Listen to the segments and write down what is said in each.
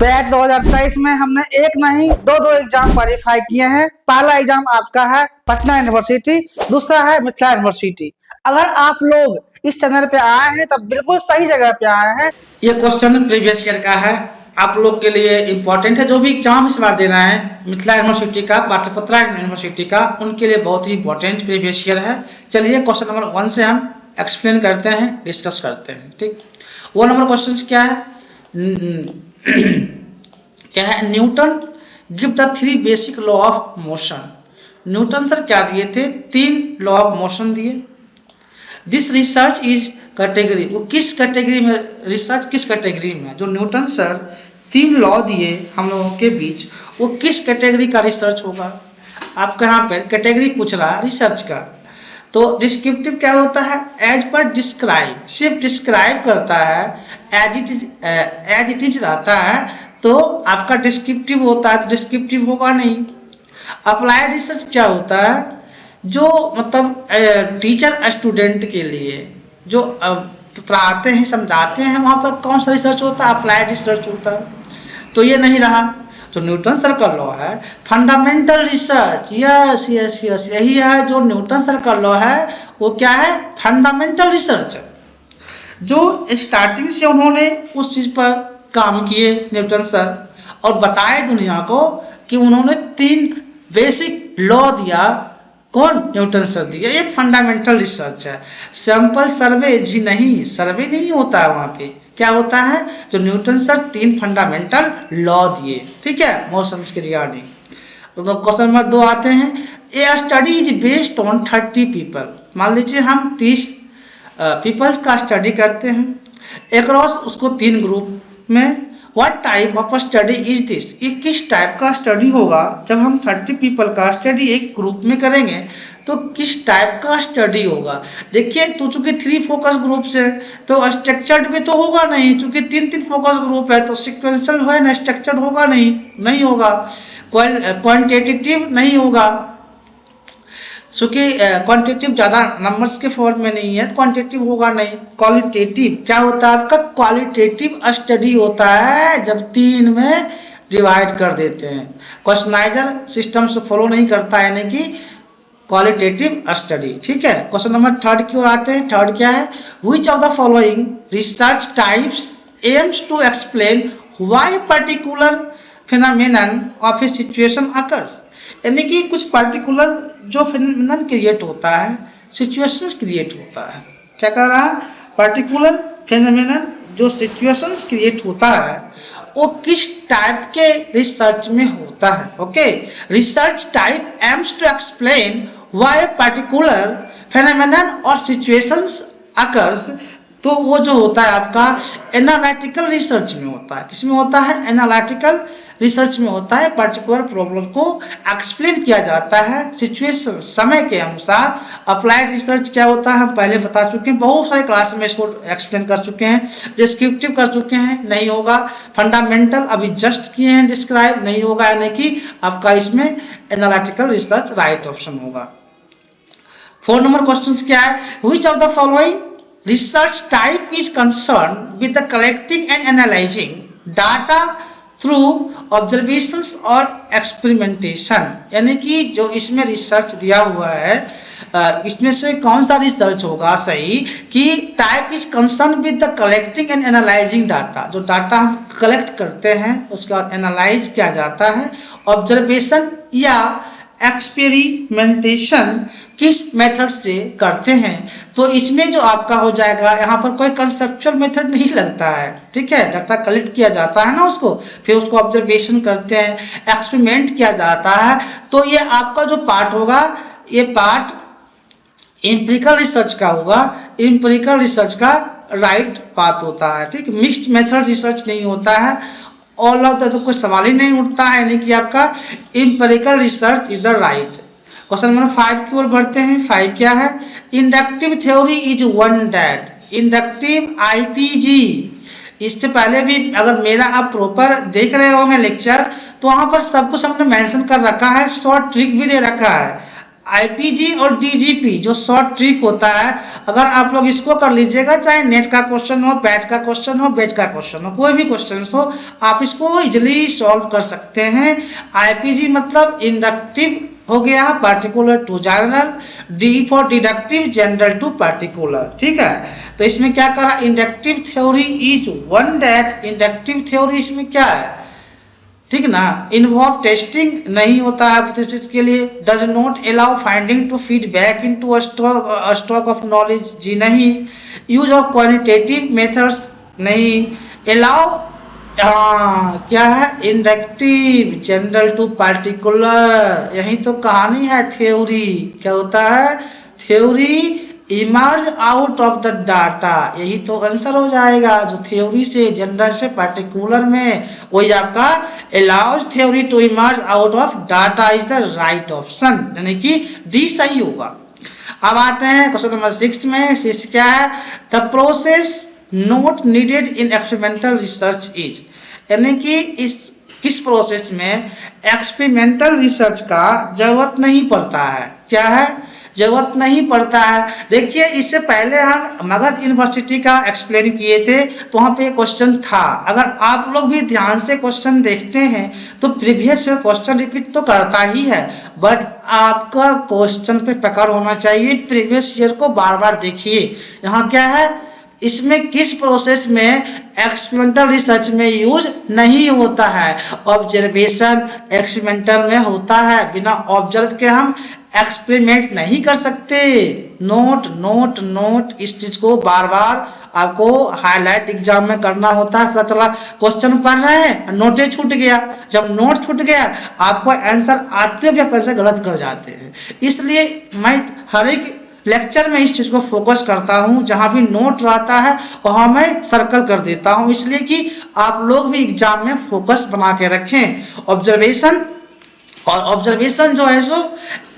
Batch 2023 में हमने एक नहीं दो एग्जाम क्वालिफाई किए हैं। पहला एग्जाम आपका है पटना यूनिवर्सिटी, दूसरा है मिथिला यूनिवर्सिटी। अगर आप लोग इस चैनल पे आए हैं तब बिल्कुल सही जगह पे आए हैं। ये क्वेश्चन प्रीवियस ईयर का है, आप लोग के लिए इम्पोर्टेंट है। जो भी एग्जाम इस बार देना है मिथिला यूनिवर्सिटी का, पाटलिपुत्रा यूनिवर्सिटी का, उनके लिए बहुत ही इंपॉर्टेंट प्रीवियस ईयर है। चलिए क्वेश्चन नंबर 1 से हम एक्सप्लेन करते हैं, डिस्कस करते हैं। ठीक, 1 नंबर क्वेश्चन क्या है? क्या है? Newton give the 3 basic law of motion. Newton sir क्या दिए थे? 3 लॉ ऑफ मोशन दिए। दिस रिसर्च इज कैटेगरी, वो किस कैटेगरी में रिसर्च, किस कैटेगरी में? जो न्यूटन सर 3 लॉ दिए हम लोगों के बीच, वो किस कैटेगरी का रिसर्च होगा? आपका यहाँ पर कैटेगरी पूछ रहा है रिसर्च का। तो डिस्क्रिप्टिव क्या होता है? एज पर डिस्क्राइब, सिर्फ डिस्क्राइब करता है, एज इट इज रहता है तो आपका डिस्क्रिप्टिव होता है, तो डिस्क्रिप्टिव होगा नहीं। अप्लाइड रिसर्च क्या होता है? जो मतलब टीचर स्टूडेंट के लिए जो पढ़ाते हैं, समझाते हैं, वहाँ पर कौन सा रिसर्च होता है? अप्लाइड रिसर्च होता है। तो ये नहीं रहा। जो न्यूटन सर का लॉ है fundamental research, yes yes yes, यही है जो न्यूटन सर का लॉ है। वो क्या है? Fundamental research. जो स्टार्टिंग से उन्होंने उस चीज पर काम किए न्यूटन सर, और बताए दुनिया को कि उन्होंने 3 बेसिक लॉ दिया। कौन? न्यूटन सर दिया। एक फंडामेंटल रिसर्च है। सैंपल सर्वे जी नहीं, सर्वे नहीं होता है वहां पे। क्या होता है? जो न्यूटन सर 3 फंडामेंटल लॉ दिए, ठीक है, मोशंस के रिगार्डिंग। तो क्वेश्चन नंबर 2 आते हैं। A study is based on 30 people. मान लीजिए हम 30 पीपल्स का स्टडी करते हैं अक्रॉस, उसको 3 ग्रुप में। What type of study is this? ये किस टाइप का स्टडी होगा? जब हम 30 पीपल का स्टडी एक ग्रुप में करेंगे तो किस टाइप का स्टडी होगा? देखिए, तो चूंकि 3 फोकस ग्रुप है तो स्ट्रक्चर्ड में तो होगा नहीं, चूंकि 3 फोकस ग्रुप है तो सिक्वेंशियल है ना, स्ट्रक्चर्ड होगा नहीं, नहीं होगा। क्वांटिटेटिव नहीं होगा, चूंकि क्वांटिटेटिव ज्यादा नंबर्स के फॉर्म में नहीं है, क्वांटिटेटिव होगा नहीं। क्वालिटेटिव क्या होता है आपका? क्वालिटेटिव स्टडी होता है जब 3 में डिवाइड कर देते हैं। क्वेश्चनाइजर सिस्टम से फॉलो नहीं करता है, यानी कि क्वालिटेटिव स्टडी। ठीक है, क्वेश्चन नंबर 3 की ओर आते हैं। 3 क्या है? Which of the following research types aims to explain why particular phenomenon of a situation occurs. यानी कि कुछ पर्टिकुलर जो फिनोमेनन क्रिएट होता है, सिचुएशंस क्रिएट होता है। क्या कह रहा है? पर्टिकुलर फिनोमेनन जो सिचुएशंस क्रिएट होता है वो किस टाइप के रिसर्च में होता है। Okay, research type aims to explain why particular phenomenon और सिचुएशंस अकर्स। तो वो जो होता है आपका एनालिटिकल रिसर्च में होता है। किसमें होता है? एनालिटिकल रिसर्च में होता है। पर्टिकुलर प्रॉब्लम को एक्सप्लेन किया जाता है सिचुएशन, समय के अनुसार। अप्लाइड रिसर्च क्या होता है हम पहले बता चुके हैं, बहुत सारे क्लास में इसको एक्सप्लेन कर चुके हैं। डिस्क्रिप्टिव कर चुके हैं, नहीं होगा। फंडामेंटल अभी जस्ट किए हैं, डिस्क्राइब नहीं होगा, यानी कि आपका इसमें एनालिटिकल रिसर्च राइट ऑप्शन होगा। 4 नंबर क्वेश्चन क्या है? Which of the following research type is concern with the collecting and analysing data through observations और एक्सपेरिमेंटेशन। यानी कि जो इसमें रिसर्च दिया हुआ है, इसमें से कौन सा रिसर्च होगा सही? कि type is concern with the collecting and analysing data. जो डाटा हम कलेक्ट करते हैं उसके बाद एनालाइज किया जाता है। ऑब्जर्वेशन या एक्सपेरिमेंटेशन किस मेथड से करते हैं? तो इसमें जो आपका हो जाएगा, यहाँ पर कोई कंसेप्चुअल मेथड नहीं लगता है। ठीक है, डाटा कलेक्ट किया जाता है ना, उसको फिर उसको ऑब्जर्वेशन करते हैं, एक्सपेरिमेंट किया जाता है। तो ये आपका जो पार्ट होगा, ये पार्ट एम्पिरिकल रिसर्च का होगा। एम्पिरिकल रिसर्च का राइट पाथ होता है। ठीक, मिक्स्ड मेथड रिसर्च नहीं होता है। ऑल ऑफ द, तो कोई सवाल ही नहीं उठता है, यानी कि आपका empirical research is the right. Question number 5 की ओर बढ़ते हैं। 5 क्या है? Inductive theory is one that. Inductive IPG, इससे पहले भी अगर मेरा आप प्रॉपर देख रहे होंगे लेक्चर, तो वहां पर सब कुछ हमने मेंशन कर रखा है, शॉर्ट ट्रिक भी दे रखा है। आईपीजी और डीजीपी जो शॉर्ट ट्रिक होता है, अगर आप लोग इसको कर लीजिएगा, चाहे नेट का क्वेश्चन हो, पैट का क्वेश्चन हो, बेट का क्वेश्चन हो, कोई भी क्वेश्चन हो, आप इसको इजिली सॉल्व कर सकते हैं। आईपीजी मतलब इंडक्टिव हो गया, particular to general, D for deductive, general to particular, ठीक है। तो इसमें क्या करा, inductive theory is one that, inductive theory इसमें क्या है, ठीक ना, इन्वॉल्व टेस्टिंग नहीं होता है hypothesis के लिए, does not allow finding to feed back into stock of knowledge, जी नहीं, यूज ऑफ क्वालिटेटिव मेथड्स नहीं, अलाउ क्या है, इंडक्टिव, जनरल टू पार्टिकुलर, यही तो कहानी है थ्योरी। क्या होता है, theory emerge out of the data, यही तो आंसर हो जाएगा। जो थ्योरी से जनरल से पार्टिकुलर में, वही आपका allows theory to emerge out of data is the right option, यानी कि डी सही होगा। अब आते हैं क्वेश्चन नंबर 6 में। 6 क्या है, the process not needed in experimental research is, यानी कि इस किस प्रोसेस में एक्सपेरिमेंटल रिसर्च का जरूरत नहीं पड़ता है, क्या है, जरूरत नहीं पड़ता है। देखिए इससे पहले हम मगध यूनिवर्सिटी का एक्सप्लेन किए थे, तो वहाँ पे क्वेश्चन था, अगर आप लोग भी ध्यान से क्वेश्चन देखते हैं तो प्रीवियस क्वेश्चन रिपीट तो करता ही है, बट आपका क्वेश्चन पे पकड़ होना चाहिए, प्रीवियस ईयर को बार बार देखिए। यहाँ क्या है, इसमें किस प्रोसेस में एक्सपेरिमेंटल रिसर्च में यूज नहीं होता है, ऑब्जर्वेशन एक्सपेरिमेंटल में होता है, बिना ऑब्जर्व के हम एक्सपेरिमेंट नहीं कर सकते। नोट नोट नोट, इस चीज को बार बार आपको हाईलाइट एग्जाम में करना होता है। पता चला क्वेश्चन पढ़ रहे हैं, नोटे छूट गया, जब नोट छूट गया आपको आंसर आते हुए पैसे गलत कर जाते हैं। इसलिए मैं हर एक लेक्चर में इस चीज को फोकस करता हूं, जहां भी नोट रहता है वहां मैं सर्कल कर देता हूं, इसलिए कि आप लोग भी एग्जाम में फोकस बना के रखें। ऑब्जर्वेशन, और ऑब्जर्वेशन जो है सो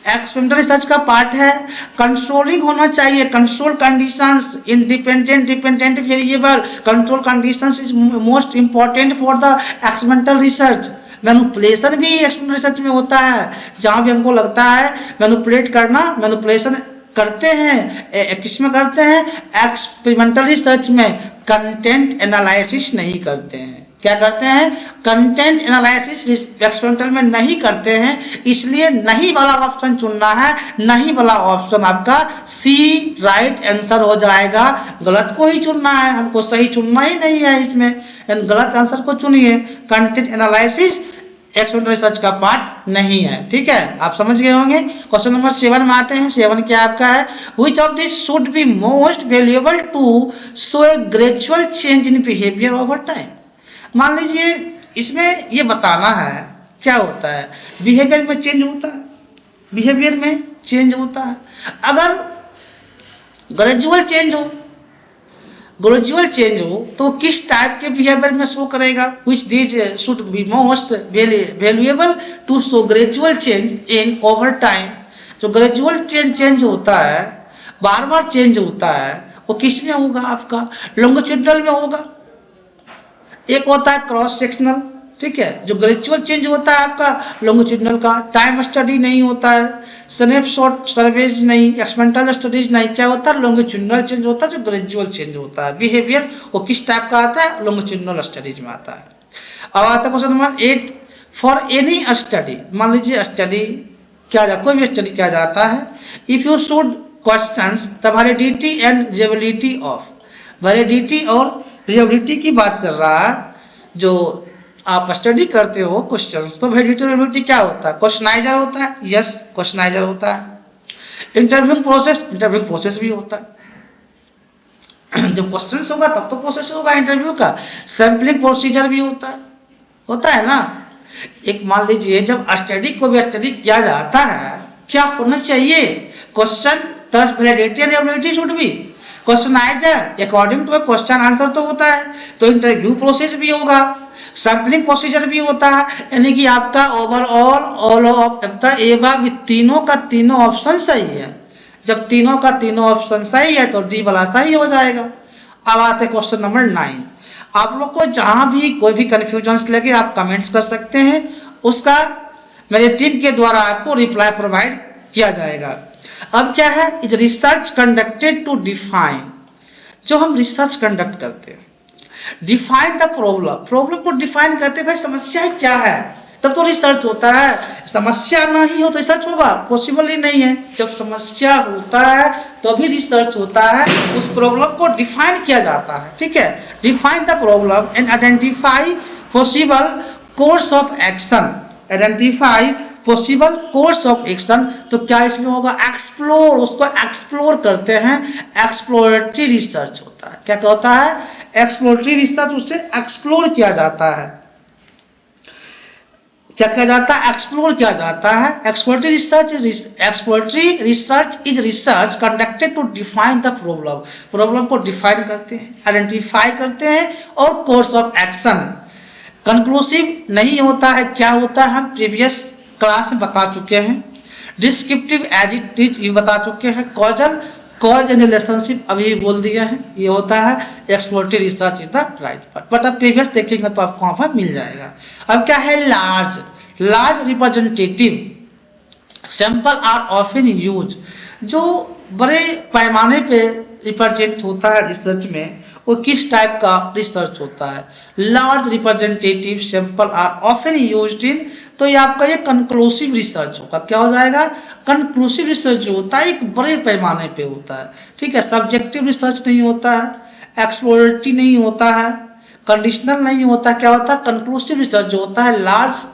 एक्सपेरिमेंटल रिसर्च का पार्ट है। कंट्रोलिंग होना चाहिए, control conditions, independent dependent variable, control conditions is most important for the experimental research. Manipulation भी एक्सपेरिमेंटल रिसर्च में होता है, जहां भी हमको लगता है मैनिपुलेट करना, मैनिपुलेशन करते हैं, किसमें करते हैं, एक्सपेरिमेंटल रिसर्च में। कंटेंट एनालिसिस नहीं करते हैं, क्या करते हैं, कंटेंट एनालिसिस एक्सपेरिमेंटल में नहीं करते हैं, इसलिए नहीं वाला ऑप्शन चुनना है। नहीं वाला ऑप्शन आपका सी राइट आंसर हो जाएगा, गलत को ही चुनना है, हमको सही चुनना ही नहीं है, इसमें गलत आंसर को चुनिए। कंटेंट एनालिसिस एक्सपेरिमेंटल रिसर्च का पार्ट नहीं है, ठीक है, आप समझ गए होंगे। क्वेश्चन नंबर 7 में आते हैं। 7 क्या आपका है, which of this should be most valuable to show a gradual change in behaviour over time. मान लीजिए इसमें ये बताना है क्या होता है, बिहेवियर में चेंज होता है, बिहेवियर में चेंज होता है। अगर ग्रेजुअल चेंज हो, ग्रेजुअल चेंज हो तो किस टाइप के बिहेवियर में शो करेगा, which this should be most valuable to show gradual change in over time. जो ग्रेजुअल चेंज होता है, बार बार चेंज होता है, वो किस में होगा, आपका लॉन्गिट्यूडनल में होगा। एक होता है क्रॉस सेक्शनल, ठीक है, जो ग्रेजुअल चेंज होता है आपका लॉन्गिट्यूडनल का। टाइम स्टडी नहीं होता है, स्नैपशॉट सर्वेज नहीं, एक्सपेरिमेंटल स्टडीज नहीं, क्या होता है, लॉन्गिट्यूडनल चेंज होता है, जो ग्रेजुअल चेंज होता है। बिहेवियर वो किस टाइप का आता है, लॉन्गिट्यूडनल स्टडीज में आता है। अब आता है question number 8, for any study, मान लीजिए स्टडी किया जा, कोई भी स्टडी किया जाता है, if you should questions the validity and reliability of, validity और रिलायबिलिटी की बात कर रहा है, जो आप स्टडी करते हो क्वेश्चन, तो वैलिडिटी क्या होता है, क्वेश्चनाइजर होता है, यस क्वेश्चनाइजर होता है। इंटरव्यू प्रोसेस भी होता है, जब क्वेश्चन होगा तब तो प्रोसेस होगा इंटरव्यू का। सैम्पलिंग प्रोसीजर भी होता है ना। एक मान लीजिए जब स्टडी को भी स्टडी किया जाता है, क्या होना चाहिए, क्वेश्चन दस validity and reliability should be, questionnaire according to question answer तो होता है, तो इंटरव्यू प्रोसेस भी होगा, सैम्पलिंग प्रोसीजर भी होता है, यानी कि आपका ओवरऑल ऑल ऑफ एबव तीनों का तीनों ऑप्शन सही है। जब तीनों का तीनों ऑप्शन सही है तो डी वाला सही हो जाएगा। अब आते क्वेश्चन नंबर 9। आप लोग को जहां भी कोई भी कंफ्यूजन लगे आप कमेंट्स कर सकते हैं, उसका मेरे टीम के द्वारा आपको रिप्लाई प्रोवाइड किया जाएगा। अब क्या है, is research conducted to define, जो हम रिसर्च कंडक्ट करते हैं, डिफाइन द प्रॉब्लम, प्रॉब्लम को डिफाइन करते हैं, भाई समस्या क्या है, तब तो रिसर्च होता है। समस्या नहीं हो तो रिसर्च होगा, पॉसिबल ही नहीं है। जब समस्या होता है तभी रिसर्च होता है, उस प्रॉब्लम को डिफाइन किया जाता है, ठीक है। Define the problem and identify possible course of action, identify possible course of action, तो क्या इसमें होगा, एक्सप्लोर, उसको एक्सप्लोर करते हैं, एक्सप्लोरेटरी रिसर्च होता है। क्या होता है, एक्सप्लोरेटरी रिसर्च, उससे एक्सप्लोर किया जाता है, क्या किया जाता है, एक्सप्लोर किया जाता है। Exploratory research is research conducted to define the problem, problem को डिफाइन करते हैं, आइडेंटिफाई करते हैं, और कोर्स ऑफ एक्शन। कंक्लूसिव नहीं होता है, क्या होता है, हम प्रीवियस क्लास में बता चुके हैं। डिस्क्रिप्टिव एज इट इज ये बता चुके हैं। कॉजल, कॉज एंड रिलेशनशिप अभी बोल दिया है, ये होता है exploratory research is the right part, but अब प्रीवियस देखेंगे तो आपको वहां पर मिल जाएगा। अब क्या है, large, large representative sample are often use, जो बड़े पैमाने पे रिप्रेजेंट होता है रिसर्च में, वो किस टाइप का रिसर्च होता है, large representative sample are often used in, तो ये आपका ये कंक्लूसिव रिसर्च होगा। क्या हो जाएगा, कंक्लूसिव रिसर्च जो होता है एक बड़े पैमाने पे होता है, ठीक है। सब्जेक्टिव रिसर्च नहीं होता है, एक्सप्लोरेटरी नहीं होता है, कंडीशनल नहीं होता, क्या होता है, कंक्लूसिव रिसर्च जो होता है, large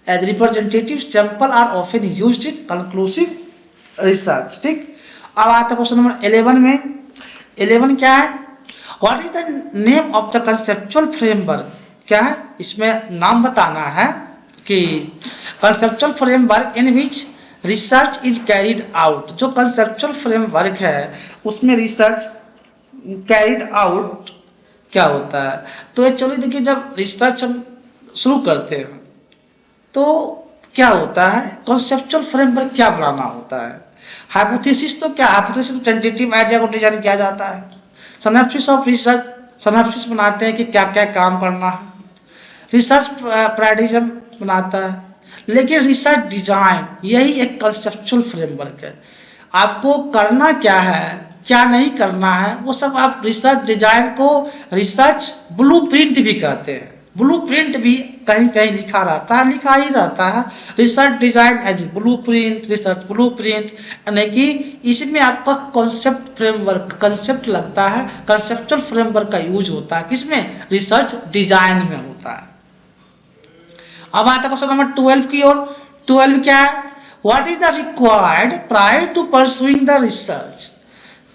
as representative sample are often used in conclusive research, ठीक। अब आता है क्वेश्चन नंबर 11 में। 11 क्या है, what is the name of the conceptual framework, क्या है, इसमें नाम बताना है कि conceptual framework in which research is carried out, जो कंसेप्चुअल फ्रेमवर्क है उसमें रिसर्च कैरिड आउट क्या होता है। तो एक्चुअली देखिए, जब रिसर्च हम शुरू करते हैं तो क्या होता है, कंसेप्चुअल फ्रेमवर्क क्या बनाना होता है। हाइपोथेसिस, तो क्या हाइपोथेसिस टेंटेटिव आइडिया को डिजाइन किया जाता है। सिनॉप्सिस ऑफ रिसर्च, सिनॉप्सिस बनाते हैं कि क्या क्या काम करना है। रिसर्च पैराडिग्म बनाता है, लेकिन रिसर्च डिजाइन यही एक कंसेप्चुअल फ्रेमवर्क है। आपको करना क्या है, क्या नहीं करना है, वो सब आप रिसर्च डिजाइन को रिसर्च ब्लूप्रिंट भी कहते हैं। ब्लूप्रिंट भी कहीं कहीं लिखा रहता है, लिखा ही रहता है research design as blueprint, research blueprint, यानी कि इसमें आपका कॉन्सेप्ट फ्रेमवर्क, कंसेप्ट लगता है, कंसेप्चुअल फ्रेमवर्क का यूज होता है, किसमें, रिसर्च डिजाइन में होता है। अब आता है क्वेश्चन नंबर 12 की ओर। 12 क्या है, what is the required prior to pursuing the research,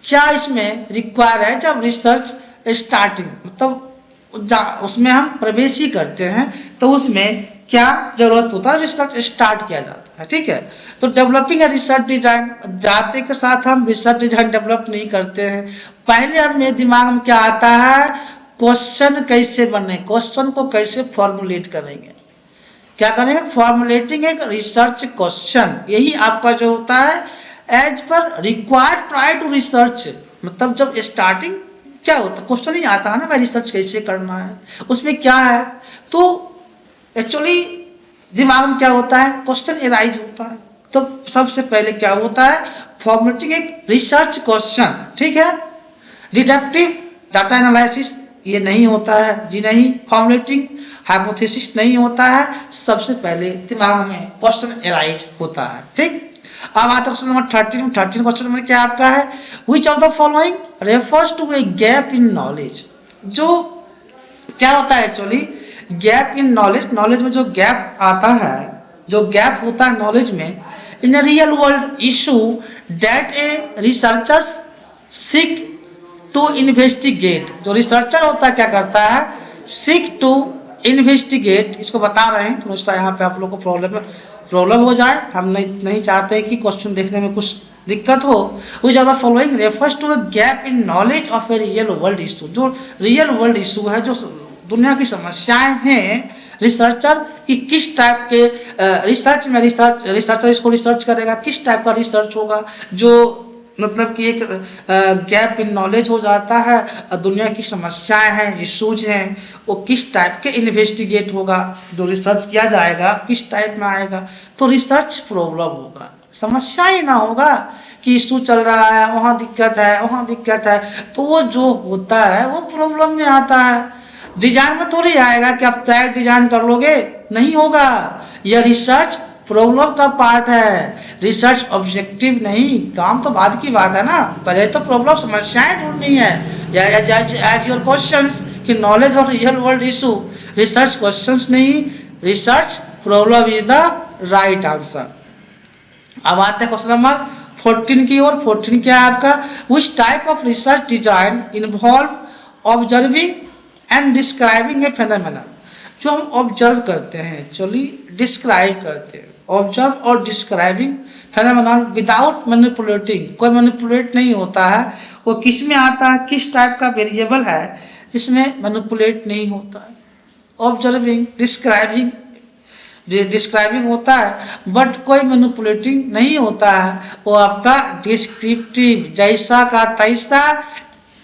क्या इसमें रिक्वायर है जब रिसर्च स्टार्टिंग, मतलब उसमें हम प्रवेश ही करते हैं तो उसमें क्या जरूरत होता है, रिसर्च स्टार्ट किया जाता है, ठीक है। तो डेवलपिंग ए रिसर्च डिजाइन, जाते के साथ हम रिसर्च डिजाइन डेवलप नहीं करते हैं, पहले हमें दिमाग में क्या आता है, क्वेश्चन कैसे बने, क्वेश्चन को कैसे फॉर्मुलेट करेंगे, क्या करेंगे, फॉर्मुलेटिंग एक रिसर्च क्वेश्चन, यही आपका जो होता है as per required prior to research, मतलब जब स्टार्टिंग क्या होता है, क्वेश्चन ही आता है ना भाई, रिसर्च कैसे करना है, उसमें क्या है, तो एक्चुअली दिमाग में क्या होता है, क्वेश्चन एराइज होता है, तो सबसे पहले क्या होता है, फॉर्मुलेटिंग एक रिसर्च क्वेश्चन, ठीक है। डिडक्टिव डाटा एनालिसिस ये नहीं होता है जी, नहीं। फॉर्मुलेटिंग हाइपोथेसिस नहीं होता है, सबसे पहले दिमाग में क्वेश्चन एराइज होता है, ठीक। अब आता है क्वेश्चन नंबर 13। 13 क्वेश्चन नंबर क्या आपका है, which of the following refers to a gap in knowledge, जो क्या होता है actually gap in knowledge, knowledge में जो गैप आता है, जो गैप होता है नॉलेज में, in a real world issue that a researchers seek to investigate, जो रिसर्चर होता है क्या करता है, सीक टू इन्वेस्टिगेट, इसको बता रहे हैं, थोड़ा सा यहाँ पे आप लोग को प्रॉब्लम हो जाए, हम नहीं चाहते कि क्वेश्चन देखने में कुछ दिक्कत हो। Which of the following refers to a gap in knowledge of a real world issue, जो रियल वर्ल्ड इशू है, जो दुनिया की समस्याएं हैं, रिसर्चर की किस टाइप के रिसर्च में रिसर्चर इसको रिसर्च करेगा, किस टाइप का रिसर्च होगा, जो मतलब कि एक गैप इन नॉलेज हो जाता है, दुनिया की समस्याएं हैं, इश्यूज हैं, वो किस टाइप के इन्वेस्टिगेट होगा, जो रिसर्च किया जाएगा किस टाइप में आएगा, तो रिसर्च प्रॉब्लम होगा, समस्या ही ना होगा कि इशू चल रहा है, वहाँ दिक्कत है, वहाँ दिक्कत है, तो वो जो होता है वो प्रॉब्लम में आता है। डिजाइन में थोड़ी आएगा कि आप टैग डिजाइन कर लोगे, नहीं होगा। यह रिसर्च प्रॉब्लम का पार्ट है, रिसर्च ऑब्जेक्टिव नहीं। काम तो बाद की बात है ना, पहले तो प्रॉब्लम समस्याएं ढूंढनी है। एज योर क्वेश्चंस कि नॉलेज और real world issue, research questions नहीं, research problem is the right answer. अब आते हैं क्वेश्चन नंबर 14 की ओर। 14 क्या है आपका, which type of research design involve observing and describing A phenomena. जो हम ऑब्जर्व करते हैं, चलिए डिस्क्राइब करते हैं, ऑब्जर्व और डिस्क्राइबिंग फेनोमेनन विदाउट मैनिपुलेटिंग, कोई मैनिपुलेट नहीं होता है। वो किस में आता है, किस टाइप का वेरिएबल है जिसमें मैनिपुलेट नहीं होता है। ऑब्जर्विंग, डिस्क्राइबिंग, डिस्क्राइबिंग होता है बट कोई मैनिपुलेटिंग नहीं होता है। वो आपका डिस्क्रिप्टिव, जैसा का तैसा,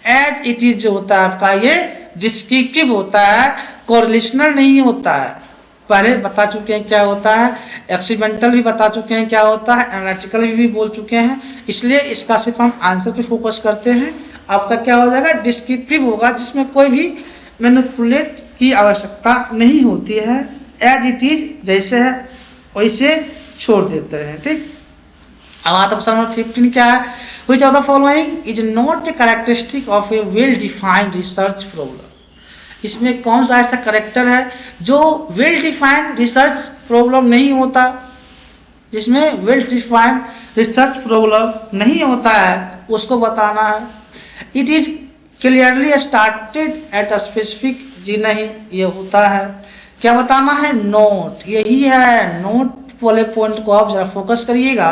एज इट इज जो होता है आपका ये डिस्क्रिप्टिव होता है, कोरिलेशनल नहीं होता है। पहले बता चुके हैं क्या होता है, एक्सीडेंटल भी बता चुके हैं क्या होता है, एनालिटिकल भी बोल चुके हैं। इसलिए इसका सिर्फ हम आंसर पे फोकस करते हैं। आपका क्या हो जाएगा, डिस्क्रिप्टिव होगा, जिसमें कोई भी मैनिपुलेट की आवश्यकता नहीं होती है। एज इट इज, जैसे है वैसे छोड़ देते हैं। ठीक, अब आता है नंबर 15 क्या है, which of the following is not a characteristic of A well defined research problem. इसमें कौन सा ऐसा करेक्टर है जो वेल डिफाइंड रिसर्च प्रॉब्लम नहीं होता, जिसमें वेल डिफाइंड रिसर्च प्रॉब्लम नहीं होता है, उसको बताना है। It is clearly started at a specific, जी नहीं, ये होता है। क्या बताना है, नोट, यही है। नोट वाले पॉइंट को आप जरा फोकस करिएगा।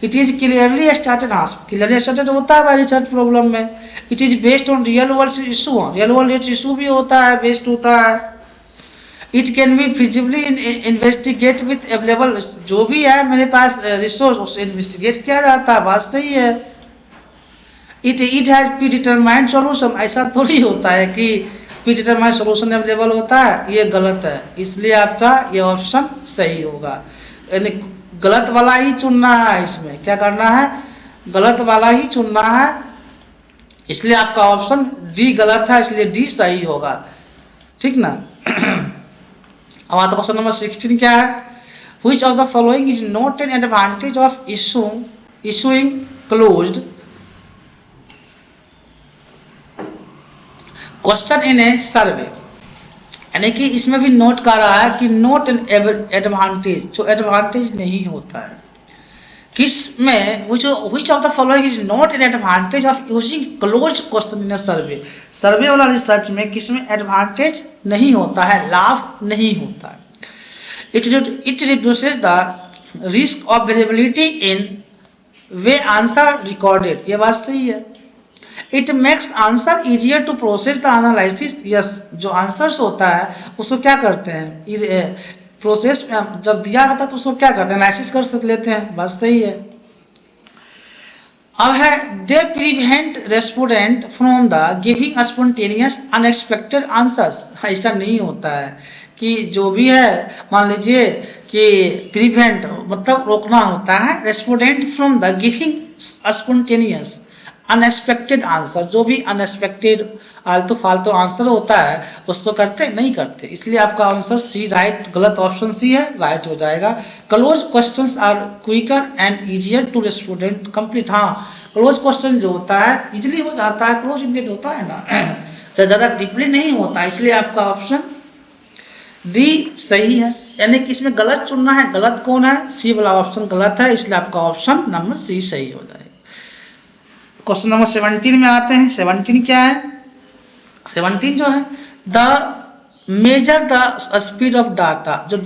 इट इज क्लियरली स्टार्टेड, हाँ क्लियरली स्टार्टेड होता है रिसर्च प्रॉब्लम में। It is based on real world issue, real world issue भी होता है, बेस्ड होता है। It can be feasibility investigate with available, जो भी है मेरे पास रिसोर्स उससे इन्वेस्टिगेट किया जाता है, बात सही है। It has pre determined solution, ऐसा थोड़ी होता है कि प्री डिटरमाइंड सॉल्यूशन अवेलेबल होता है, ये गलत है। इसलिए आपका ये ऑप्शन सही होगा, यानी गलत वाला ही चुनना है। इसमें क्या करना है, गलत वाला ही चुनना है। इसलिए आपका ऑप्शन डी गलत है, इसलिए डी सही होगा। ठीक ना। अब आता क्वेश्चन नंबर 16 क्या है, which of the following is not an advantage of issuing closed question in a survey. यानी कि इसमें भी नोट कर रहा है कि नोट एन एडवांटेज, जो एडवांटेज नहीं होता है किस में, which of the following is not an advantage of using close question in survey. Survey वाला रिसर्च में किस में एडवांटेज नहीं होता है, लाभ नहीं होता है। It reduces the risk of variability in way answer recorded, ये बात सही है। It makes answer easier to process the analysis, yes, जो आंसर्स होता है उसको क्या करते हैं, प्रोसेस जब दिया रहता है तो उसको क्या करते हैं, एनालिसिस कर लेते हैं, बात सही है। अब है they prevent respondent from the giving spontaneous unexpected answers. ऐसा नहीं होता है कि जो भी है, मान लीजिए कि प्रिवेंट मतलब रोकना होता है, respondent from the giving spontaneous unexpected answer, जो भी अनएक्सपेक्टेड आलतू फालतू आंसर होता है उसको करते नहीं करते। इसलिए आपका आंसर सी राइट, गलत ऑप्शन सी है, राइट हो जाएगा। Close questions are quicker and easier to respondent complete. हाँ, क्लोज क्वेश्चन जो होता है इजिली हो जाता है, क्लोज इंडेड होता है ना, तो ज़्यादा डीपली नहीं होता। इसलिए आपका ऑप्शन डी सही है, यानी कि इसमें गलत चुनना है। गलत कौन है, सी वाला ऑप्शन गलत है, इसलिए आपका ऑप्शन नंबर सी सही हो जाएगा। क्वेश्चन नंबर 17 में आते हैं। 17 क्या है, 17 जो है the measure the speed of data, जो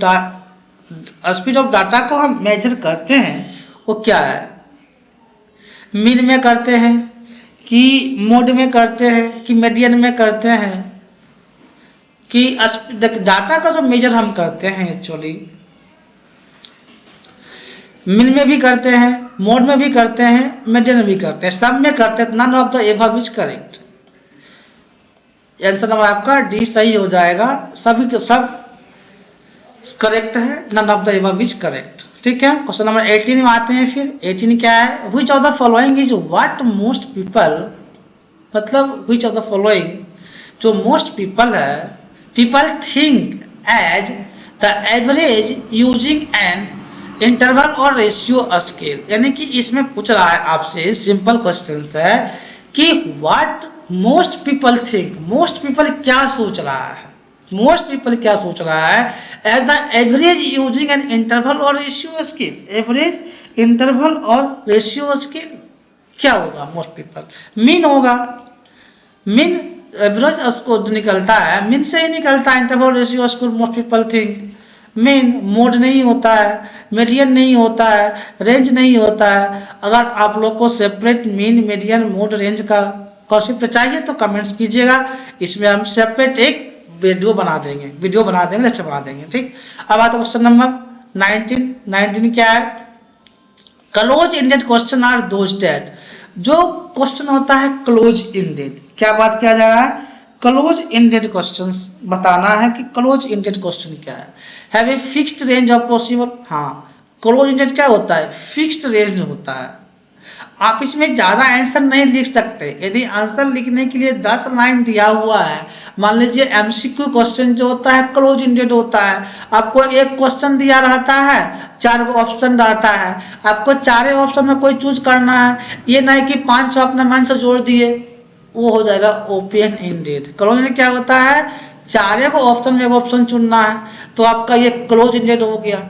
स्पीड ऑफ डाटा को हम मेजर करते हैं वो क्या है, मीन में करते हैं कि मोड में करते हैं कि मीडियन में करते हैं कि डाटा का जो मेजर हम करते हैं एक्चुअली मिन में भी करते हैं, मोड में भी करते हैं, मीडियन में भी करते हैं, सब में करते हैं। None of the above is correct. Answer number आपका डी सही हो जाएगा, सभी के सब करेक्ट है, none of the above is correct. ठीक है, क्वेश्चन नंबर 18 में आते हैं। फिर 18 क्या है, which of the following is what most people, मतलब व्हिच ऑफ द फॉलोइंग जो मोस्ट पीपल है, people think as the average using an interval और रेशियो स्केल। यानी कि इसमें पूछ रहा है आपसे, सिंपल क्वेश्चन है कि what most people think, most people क्या सोच रहा है, मोस्ट पीपल क्या सोच रहा है as the average using an interval और रेशियो स्केल। एवरेज, इंटरवल और रेशियो स्केल क्या होगा मोस्ट पीपल, मीन होगा। मीन एवरेज उसको निकलता है, मीन से ही निकलता है interval ratio scale most people think. Mean mode नहीं होता है, मीडियन नहीं होता है, रेंज नहीं होता है। अगर आप लोग को separate mean, median, mode, range का कॉन्सेप्ट चाहिए तो कमेंट्स कीजिएगा, इसमें हम सेपरेट एक वीडियो बना देंगे, लेक्चर बना देंगे। ठीक, अब आता क्वेश्चन नंबर 19 क्या है, close ended question are those that, जो क्वेश्चन होता है क्लोज इंडेड, क्या बात किया जा रहा है, क्लोज इंडेड क्वेश्चंस बताना है कि क्लोज इंडेड क्वेश्चन क्या है। Have a fixed range of possible, हाँ क्लोज इंडेड क्या होता है, फिक्स्ड रेंज होता है। आप इसमें ज्यादा आंसर नहीं लिख सकते। यदि आंसर लिखने के लिए 10 लाइन दिया हुआ है, मान लीजिए एमसीक्यू क्वेश्चन जो होता है क्लोज इंडेड होता है, आपको एक क्वेश्चन दिया रहता है, 4 ऑप्शन रहता है, आपको 4 ऑप्शन में कोई चूज करना है, ये नहीं कि 5 अपने मन से जोड़ दिए, वो हो जाएगा ओपन इंडेड। क्लोज इंडेड क्या होता है, 4 ऑप्शन में एक ऑप्शन चुनना है, तो आपका ये क्लोज इंडेड हो गया।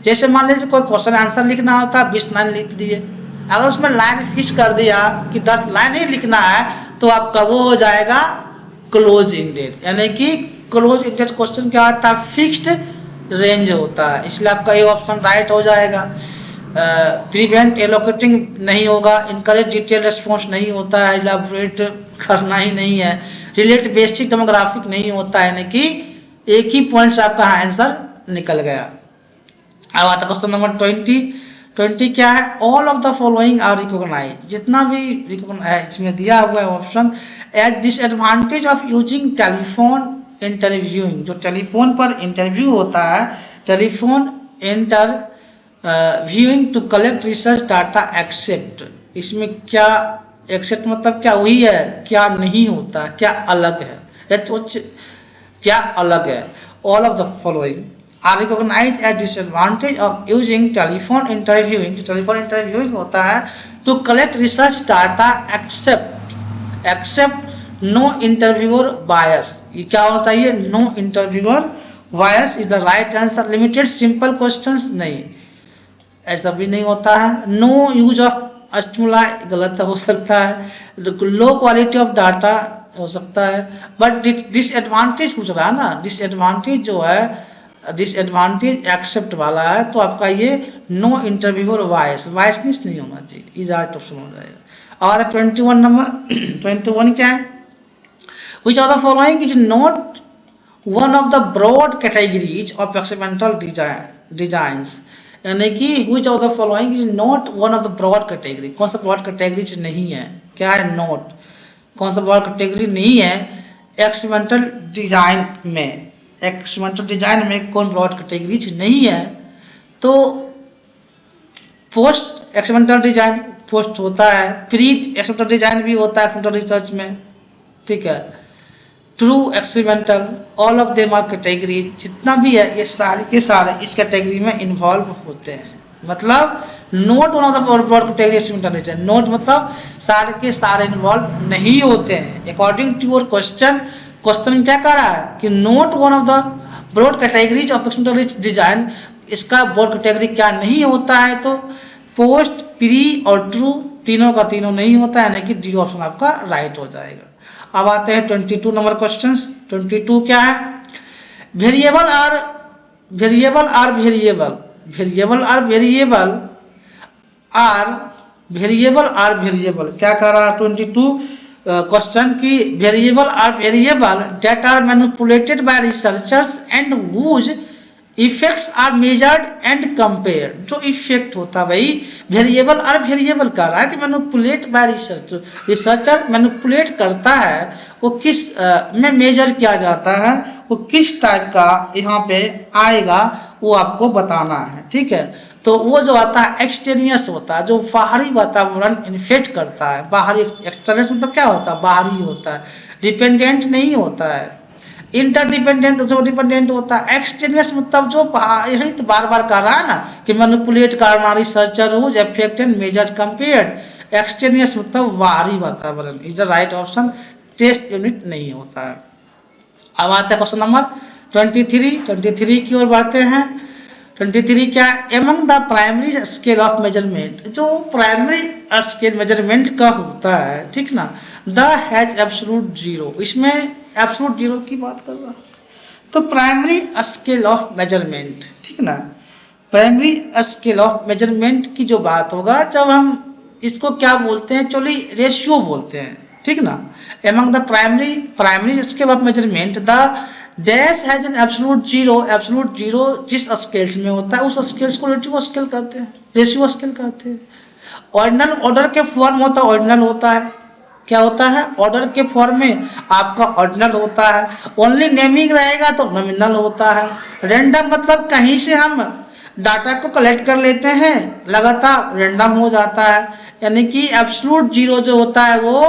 जैसे मान लीजिए कोई क्वेश्चन आंसर लिखना होता है, 20 लाइन लिख दिए, अगर उसमें लाइन फिक्स कर दिया कि 10 लाइन ही लिखना है तो आपका वो हो जाएगा क्लोज इंडेड। यानी कि क्लोज इंडेड क्वेश्चन क्या होता है, फिक्स्ड रेंज होता है, इसलिए आपका ये ऑप्शन राइट हो जाएगा। प्रिवेंट एलोकेटिंग नहीं होगा, इनकरेज डिटेल रिस्पॉन्स नहीं होता है, इलाबोरेट करना ही नहीं है, रिलेट बेसिक डेमोग्राफिक नहीं होता है, यानी कि एक ही पॉइंट से आपका आंसर निकल गया। अब आता क्वेश्चन नंबर 20 क्या है, all of the following are recognise, जितना भी इसमें दिया हुआ है option, as disadvantage of using telephone interviewing, जो टेलीफोन पर इंटरव्यू होता है, telephone interviewing to collect research data except, इसमें क्या एक्सेप्ट मतलब क्या वही है, क्या नहीं होता, क्या अलग है, क्या अलग है। All of the following are recognized as disadvantage of using telephone interviewing, जो telephone interviewing होता है to collect research data except no interviewer bias, ये क्या होना चाहिए, no interviewer bias is the right answer। limited simple questions नहीं, ऐसा भी नहीं होता है। no use of stimuli गलत हो सकता है, low quality of data हो सकता है, but disadvantage पूछ रहा है ना, disadvantage जो है, डिसएडवांटेज एक्सेप्ट वाला है, तो आपका ये नो इंटरव्यूअर वायसनेस नहीं होना चाहिए, ये राइट ऑप्शन हो जाएगा। और 21 नंबर 21 क्या है, which of the following is not one of the broad categories of experimental designs, यानी कि which of the following is not one of the broad category, कौन सा ब्रॉड कैटेगरीज नहीं है, क्या है नॉट, कौन सा ब्रॉड कैटेगरी नहीं है एक्सपेरिमेंटल डिजाइन में, एक्सपेरिमेंटल डिजाइन में कौन ब्रॉड कैटेगरीज नहीं है, तो पोस्ट एक्सपेरिमेंटल डिजाइन पोस्ट होता है, प्री एक्सपेरिमेंटल डिजाइन भी होता है एक्सपेरिमेंटल रिसर्च में, ठीक है, true experimental, all of them are category, जितना भी है ये सारे के सारे इस कैटेगरी में इन्वॉल्व होते हैं। मतलब not one of the broad category experimental design, not मतलब सारे के सारे इन्वॉल्व नहीं होते हैं। अकॉर्डिंग टू योर क्वेश्चन में क्या कह रहा है कि not one of the broad categories of experimental design, इसका ब्रॉड कैटेगरी क्या नहीं होता है, तो पोस्ट, प्री और ट्रू तीनों का तीनों नहीं होता है, यानी कि डी ऑप्शन आपका राइट हो जाएगा। अब आते हैं 22 नंबर क्वेश्चंस। 22 क्या है, वेरिएबल आर वेरिएबल क्या कह रहा है 22 क्वेश्चन की, variable are variable that are manipulated by researchers and which effects are measured and compared. जो इफेक्ट होता है भाई, वेरिएबल आर वेरिएबल कह रहा है कि मैनिपुलेट बाय रिसर्चर मैनिपुलेट करता है, वो किस में मेजर किया जाता है, वो किस टाइप का यहाँ पे आएगा वो आपको बताना है, ठीक है। तो वो जो आता है एक्सटेनियस होता है, जो बाहरी वातावरण इन्फेक्ट करता है। बाहरी एक्सटेनियस मतलब क्या होता है, बाहरी होता है, डिपेंडेंट नहीं होता है। इंटरडिपेंडेंट जो डिपेंडेंट होता है। एक्सटेनियस मतलब जो यही तो बार बार कह रहा है ना कि मैनिपुलेट करना, researcher use effect and measure compared. Extraneous मतलब बाहरी वातावरण। Is the right option, test unit नहीं होता है। अब आता है क्वेश्चन नंबर 23 की ओर बढ़ते हैं। 23 क्या, among the primary scale of measurement, जो प्राइमरी स्केल मेजरमेंट का होता है, ठीक ना, द हैज एब्सोल्यूट जीरो, इसमें एब्सोल्यूट जीरो की बात कर रहा है। तो प्राइमरी स्केल ऑफ मेजरमेंट, ठीक ना, प्राइमरी स्केल ऑफ मेजरमेंट की जो बात होगा, जब हम इसको क्या बोलते हैं, चलिए रेशियो बोलते हैं, ठीक ना। Among the primary scale of measurement the dash has an absolute zero, absolute zero जिस स्केल्स में होता है उस स्केल्स को रेशियो स्केल कहते हैं, रेशियो स्केल कहते हैं। ऑर्डिनल ऑर्डर के फॉर्म होता है, ऑर्डिनल होता है, क्या होता है, ऑर्डर के फॉर्म में आपका ऑर्डिनल होता है। ओनली नेमिंग रहेगा तो नॉमिनल होता है। रैंडम मतलब कहीं से हम डाटा को कलेक्ट कर लेते हैं, लगातार रैंडम हो जाता है, यानी कि एब्सोल्यूट जीरो जो होता है वो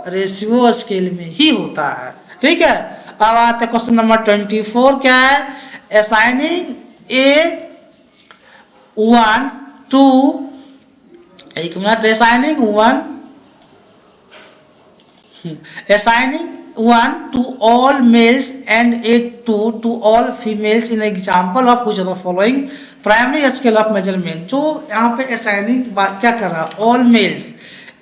रेशियो स्केल में ही होता है, ठीक है। अब आते हैं क्वेश्चन नंबर 24, क्या है, असाइनिंग ए 1 टू, एक minute, assigning 1 to all males and a 2 to all females in example of which of the following primary scale of measurement। जो यहाँ पे असाइनिंग क्या कर रहा है, ऑल मेल्स,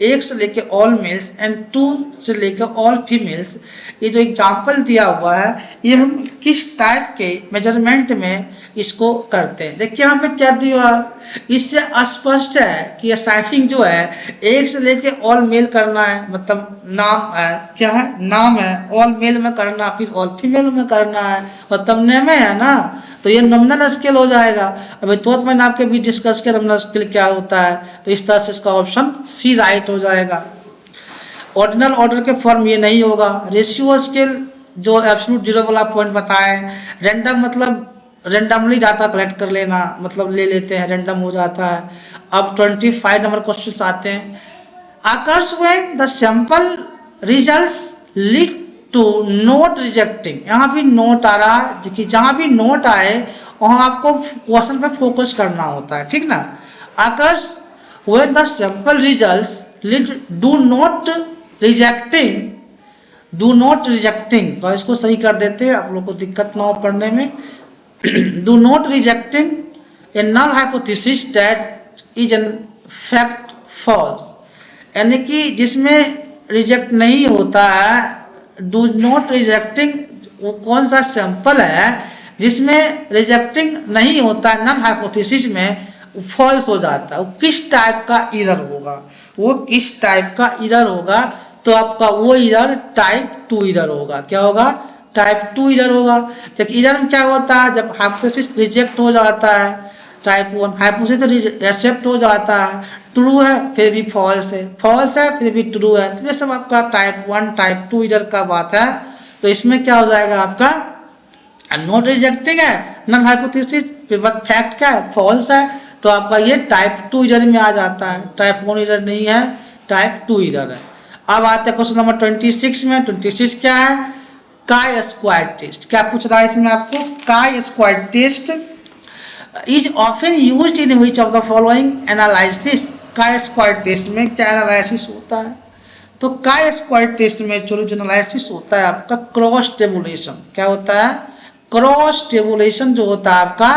एक से लेके ऑल मेल्स एंड 2 से लेके ऑल फीमेल्स, ये जो एग्जाम्पल दिया हुआ है ये हम किस टाइप के मेजरमेंट में इसको करते हैं। देखिए यहाँ पे क्या दिया हुआ, इससे स्पष्ट है कि असाइनिंग जो है एक से लेके ऑल मेल करना है, मतलब नाम है, क्या है, नाम है, ऑल मेल में करना, फिर ऑल फीमेल में करना है, मतलब नेम है ना, तो ये नॉमिनल स्केल हो जाएगा। अभी तो मैंने आपके बीच डिस्कस किया नॉमिनल स्केल क्या होता है, तो इस तरह से इसका ऑप्शन सी राइट हो जाएगा। ऑर्डिनल ऑर्डर के फॉर्म ये नहीं होगा। रेशियो स्केल जो एब्सोल्यूट जीरो वाला पॉइंट बताए। रैंडम मतलब रैंडमली डाटा कलेक्ट कर लेना, मतलब ले लेते हैं, रैंडम हो जाता है। अब 25 नंबर क्वेश्चन आते हैं। occurs when the sample results lead to note rejecting। यहाँ भी नोट आ रहा है कि जहाँ भी नोट आए वहाँ आपको क्वेश्चन पे फोकस करना होता है, ठीक ना। occurs when the sample results lead do not rejecting, तो इसको सही कर देते हैं, आप लोग को दिक्कत ना हो पढ़ने में। do not rejecting a null hypothesis that is in fact false, यानी कि जिसमें रिजेक्ट नहीं होता है, डू नॉट रिजेक्टिंग, वो कौन सा सैंपल है जिसमें रिजेक्टिंग नहीं होता है, नल हाइपोथेसिस में फॉल्स हो जाता है, वो किस टाइप का एरर होगा, वो किस टाइप का एरर होगा, तो आपका वो एरर टाइप 2 एरर होगा। क्या होगा, टाइप 2 एरर होगा। देखिए एरर में क्या होता है, जब हाइपोथेसिस रिजेक्ट हो जाता है, टाइप 1 हाइपोथेसिस एक्सेप्ट हो जाता है, ट्रू है फिर भी फॉल्स है, फॉल्स है फिर भी ट्रू है, तो ये सब आपका टाइप 1 टाइप 2 एरर का बात है। तो इसमें क्या हो जाएगा आपका, नॉट रिजेक्टिंग है, नल हाइपोथेसिस, फिर बस फैक्ट क्या है, फॉल्स है, तो आपका ये टाइप 2 एरर में आ जाता है, टाइप 1 एरर नहीं है, टाइप 2 एरर है। अब आते हैं क्वेश्चन नंबर 26 में। 26 क्या है, काय स्क्वायर टेस्ट। क्या पूछ रहा है इसमें आपको, chi square test is often used in which of the following analysis. Chi square test में क्या एनालिसिस होता है, तो काय स्क्वायर टेस्ट में जो एनालिसिस होता है आपका क्रॉस टेबुलेशन। क्या होता है, क्रॉस टेबुलेशन जो होता है आपका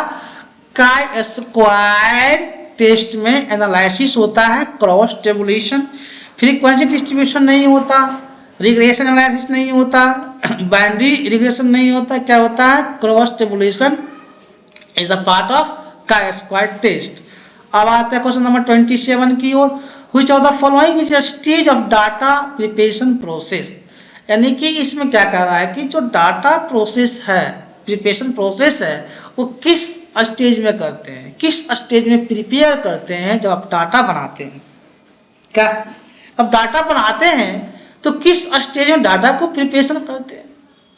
काय स्क्वायर टेस्ट में एनालिसिस होता है, क्रॉस टेबुलेशन। फ्रीक्वेंसी डिस्ट्रीब्यूशन नहीं होता, रिग्रेशन एनालिसिस नहीं होता, बाइनरी रिग्रेशन नहीं होता, क्या होता है, cross tabulation is the part of chi square test. अब आता है क्वेश्चन नंबर 27 की ओर। Which of the following is a stage of data preparation process, यानी कि इसमें क्या कह रहा है कि जो डाटा प्रोसेस है, प्रिपरेशन प्रोसेस है, वो किस स्टेज में करते हैं, किस स्टेज में प्रिपेयर करते हैं जब आप डाटा बनाते हैं। क्या, अब डाटा बनाते हैं तो किस स्टेज में डाटा को प्रिपरेशन करते हैं,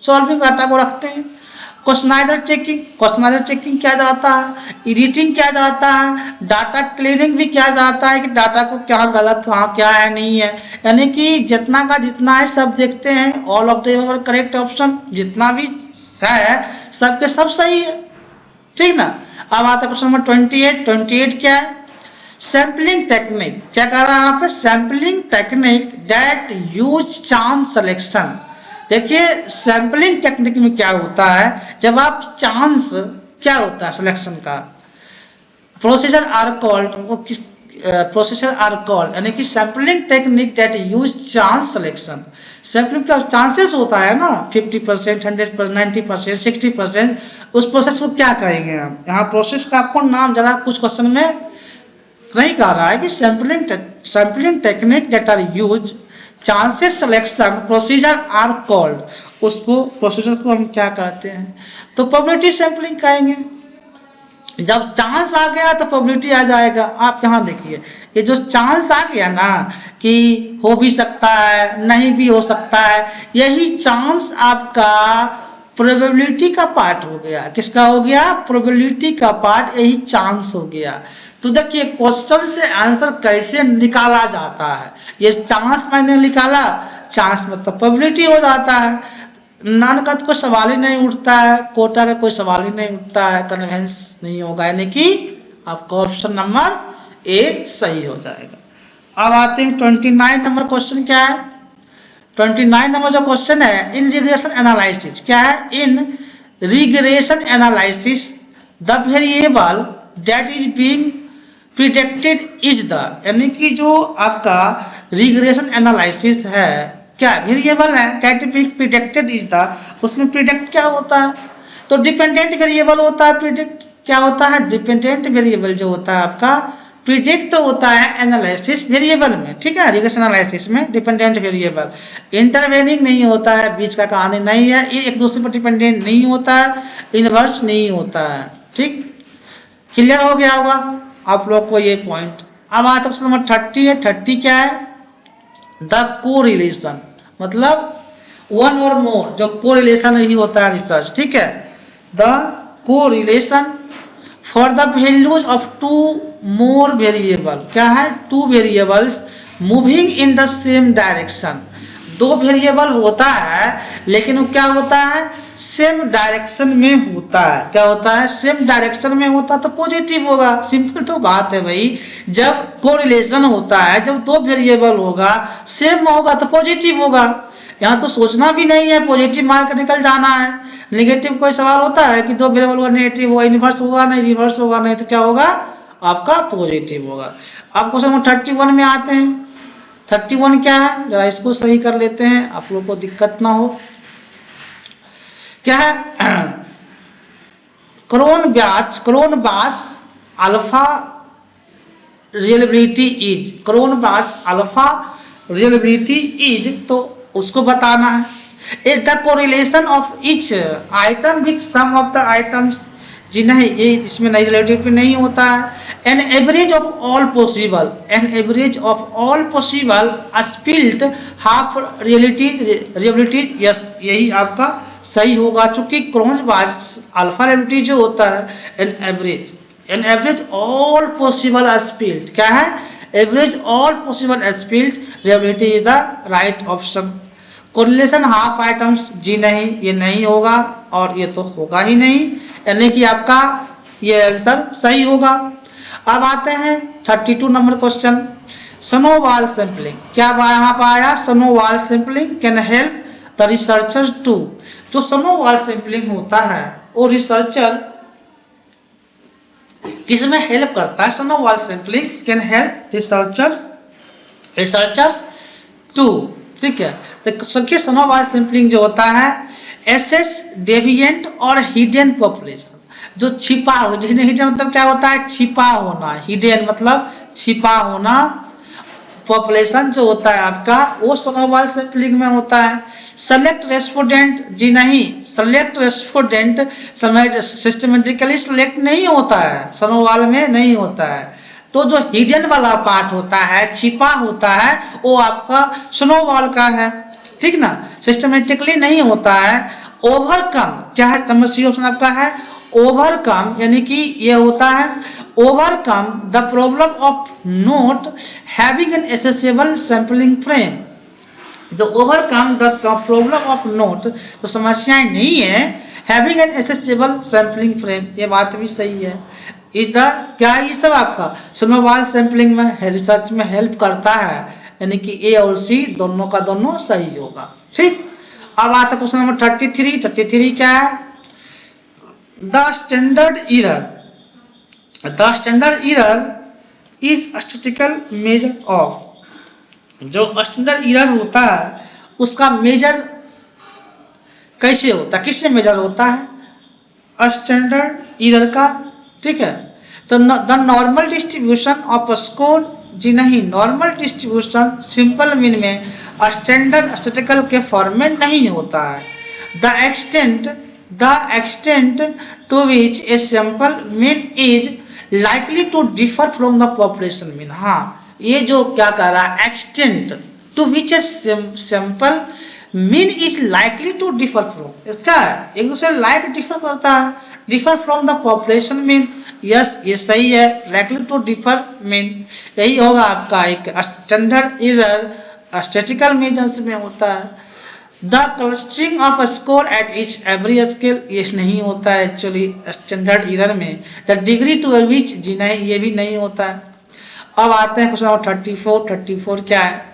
सॉल्विंग डाटा को रखते हैं। क्वेश्चनाइजर चेकिंग किया जाता है, एडिटिंग किया जाता है, डाटा क्लीनिंग भी किया जाता है कि डाटा को क्या गलत वहाँ क्या है नहीं है, यानी कि जितना का जितना है सब देखते हैं। All of the correct option, जितना भी है सबके सब सही है, ठीक ना। अब आता है क्वेश्चन नंबर 28 क्या है, सैम्पलिंग टेक्निक। क्या कर रहा है यहाँ पे, sampling technique that use chance selection. देखिए सैम्पलिंग टेक्निक में क्या होता है, जब आप चांस क्या होता है सिलेक्शन का, प्रोसीजर आर कॉल्ड यानी कि sampling technique that use chance selection. Sampling का चांसेस होता है ना 50%, 100%, 90%, 60%, उस प्रोसेस को क्या कहेंगे हम। यहाँ प्रोसेस का आपको नाम ज़्यादा कुछ क्वेश्चन में नहीं कह रहा है कि sampling technique that are use chances selection procedure are called, उसको प्रोसीजर को हम क्या कहते हैं, तो प्रोबेबिलिटी सैम्पलिंग कहेंगे। जब चांस आ गया तो प्रोबेबिलिटी आ जाएगा। आप यहाँ देखिए ये जो चांस आ गया ना कि हो भी सकता है नहीं भी हो सकता है, यही चांस आपका प्रोबेबिलिटी का पार्ट हो गया। किसका हो गया, प्रोबेबिलिटी का पार्ट, यही चांस हो गया। तो देखिए क्वेश्चन से आंसर कैसे निकाला जाता है, ये चांस मैंने निकाला, चांस मतलब प्रोबेबिलिटी हो जाता है। नन का तो कोई सवाल ही नहीं उठता है, कोटा का कोई सवाल ही नहीं उठता है, कन्वेंस नहीं होगा, यानी कि आपका ऑप्शन नंबर ए सही हो जाएगा। अब आते हैं 29 नंबर क्वेश्चन क्या है। 29 नंबर जो क्वेश्चन है, इन रिग्रेशन एनालिसिस क्या है, in regression analysis the variable that is being predicted is the, यानी कि जो आपका रिग्रेशन एनालिसिस है क्या वेरिएबल है that is being predicted is the, उसमें प्रिडिक्ट क्या होता है, तो डिपेंडेंट वेरिएबल होता है। प्रिडिक्ट क्या होता है, डिपेंडेंट वेरिएबल जो होता है आपका प्रिडिक्ट होता है एनालिसिस वेरिएबल में, ठीक है। रिग्रेशन एनालिसिस में डिपेंडेंट वेरिएबल इंटरवेनिंग नहीं होता है, बीच का कहानी नहीं है, ये एक दूसरे पर डिपेंडेंट नहीं होता है, इनवर्स नहीं होता है, ठीक। क्लियर हो गया होगा आप लोग को ये पॉइंट। अब आता है क्वेश्चन नंबर 30 है। 30 क्या है, द कोरिलेशन, मतलब वन और मोर, जो कोरिलेशन ही होता है रिसर्च, ठीक है। The correlation for the values of two more variable, क्या है, two variables moving in the same direction. दो वेरिएबल होता है लेकिन वो क्या होता है, सेम डायरेक्शन में होता है। क्या होता है, सेम डायरेक्शन में होता है तो पॉजिटिव होगा। सिंपल तो बात है भाई, जब कोरिलेशन होता है, जब दो वेरिएबल होगा सेम होगा तो पॉजिटिव होगा। यहाँ तो सोचना भी नहीं है, पॉजिटिव मार कर निकल जाना है। नेगेटिव कोई सवाल होता है कि दो वेरिएबल होगा, नेगेटिव होगा, इनवर्स होगा नहीं, रिवर्स होगा नहीं, तो क्या होगा आपका पॉजिटिव होगा। अब क्वेश्चन नंबर 31 में आते हैं। 31 क्या है, जरा इसको सही कर लेते हैं आप लोग को दिक्कत ना हो। क्या है, Cronbach alpha reliability is, Cronbach alpha reliability is, तो उसको बताना है। Is the correlation of each item with sum of the items, जी नहीं, ये इसमें नहीं रिलेटिव नहीं होता है। An average of all possible, an average of all possible split half reliability, yes यही आपका सही होगा। चूंकि क्रोनबास अल्फा रिलेबिलिटी जो होता है an average all possible split, क्या है, average all possible split reliability is the right option. Correlation half items, जी नहीं, ये नहीं होगा और ये तो होगा ही नहीं, यानी कि आपका ये आंसर सही होगा। अब आते हैं 32 नंबर क्वेश्चन, स्नोबॉल सैंपलिंग। क्या यहाँ पर आया, snowball sampling can help the researcher to. जो स्नोबॉल सैंपलिंग होता है वो रिसर्चर किसमें हेल्प करता है, snowball sampling can help researcher to, ठीक है। तो संख्या स्नोबॉल सैंपलिंग जो होता है एसेस डेविएंट और हिडन पॉपुलेशन, जो छिपा हो, हिडन मतलब क्या होता है, छिपा होना, हिडन मतलब छिपा होना, पॉपुलेशन जो होता है आपका वो स्नोबॉल सैंपलिंग में होता है। सेलेक्ट रेस्पोंडेंट, जी नहीं, सेलेक्ट रेस्पोंडेंट सिस्टमेटिकली सेलेक्ट नहीं होता है, स्नोबॉल में नहीं होता है। तो जो हिडन वाला पार्ट होता है, छिपा होता है, वो आपका स्नोबॉल का है, ठीक ना, सिस्टमेटिकली नहीं होता है। ओवरकम क्या है, नंबर सी ऑप्शन आपका है ओवरकम, यानी कि ये होता है overcome the problem of not having an accessible sampling frame. जो overcome the problem of not, तो समस्याएं नहीं है having an accessible sampling frame, ये बात भी सही है। इस द क्या ये सब आपका सोनोवाल सैंपलिंग में रिसर्च में हेल्प करता है, यानी कि ए और सी दोनों का दोनों सही होगा। ठीक, अब आता क्वेश्चन नंबर 33 क्या है, the standard error is statistical measure of. जो स्टैंडर्ड एरर होता है उसका मेजर कैसे होता है, किससे मेजर होता है, स्टैंडर्ड एरर का। ठीक है, तो the normal distribution of score, जी नहीं, नॉर्मल डिस्ट्रीब्यूशन सिंपल मीन में स्टैंडर्ड स्टैटिस्टिकल के फॉर्मेट नहीं होता है। The extent to which a sample mean is likely to differ from the population mean. हाँ, ये जो क्या कह रहा है, extent to which a sample mean is likely to differ from, क्या है, एक दूसरे लाइक डिफर करता है, differ from the population mean, yes ये सही है, लाइकली टू डिफर मीन, यही होगा आपका एक स्टैंडर्ड एरर स्टैटिस्टिकल मेजर्स में होता है। The clustering off score at each every scale, ये नहीं होता है एक्चुअली स्टैंडर्ड एरर में। द डिग्री टू विच, जी नहीं, ये भी नहीं होता है। अब आते हैं क्वेश्चन नंबर 34 क्या है,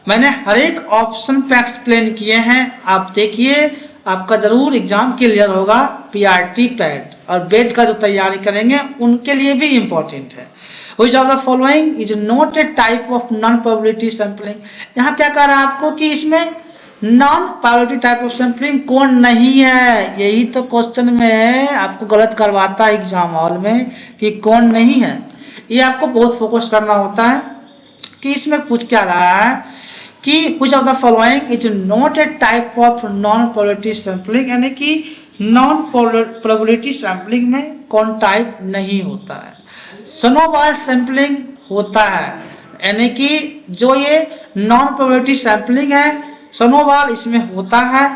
मैंने हर एक ऑप्शन पे एक्सप्लेन किए हैं, आप देखिए आपका जरूर एग्जाम क्लियर होगा। पीआरटी पैड और बेट का जो तैयारी करेंगे उनके लिए भी इंपॉर्टेंट है। Which of the following is not a type of non-probability sampling? यहाँ क्या कह रहा है आपको कि इसमें non probability type of sampling कौन नहीं है, यही तो क्वेश्चन में आपको गलत करवाता है एग्जाम हॉल में कि कौन नहीं है। ये आपको बहुत फोकस करना होता है कि इसमें पूछ क्या रहा है कि which of the following is not a type of non-probability sampling, यानी कि नॉन प्रोबेबिलिटी सैंपलिंग में कौन टाइप नहीं होता है। सोनोवाल सैंपलिंग होता है, यानी कि जो ये नॉन प्रोबेबिलिटी सैंपलिंग है सोनोवाल इसमें होता है।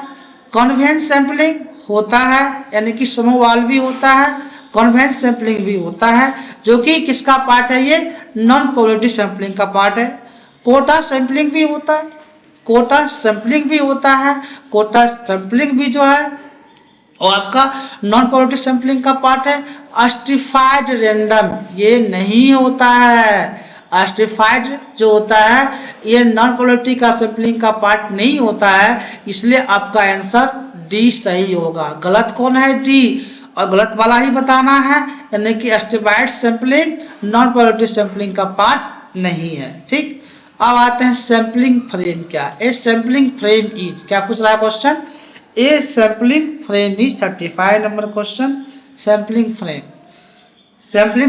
कॉन्वेंस सैंपलिंग होता है, यानी कि सोनोवाल भी होता है, कॉन्वेंस सैंपलिंग भी होता है, जो कि किसका पार्ट है, ये नॉन प्रोबेबिलिटी सैंपलिंग का पार्ट है। कोटा सैंपलिंग भी होता है, कोटा सैंपलिंग भी होता है, कोटा सैंपलिंग भी जो है और आपका नॉन प्रोबेबिलिटी सैंपलिंग का पार्ट है। स्ट्रैटिफाइड रैंडम ये नहीं होता है, स्ट्रैटिफाइड जो होता है ये नॉन प्रोबेबिलिटी का सैंपलिंग का पार्ट नहीं होता है, इसलिए आपका आंसर डी सही होगा। गलत कौन है, डी, और गलत वाला ही बताना है, यानी कि stratified sampling non probability sampling का पार्ट नहीं है। ठीक, अब आते हैं सैंपलिंग फ्रेम क्या है। ए सैंपलिंग फ्रेम इज, क्या पूछ रहा है question, a sampling frame is 35 number question. Sampling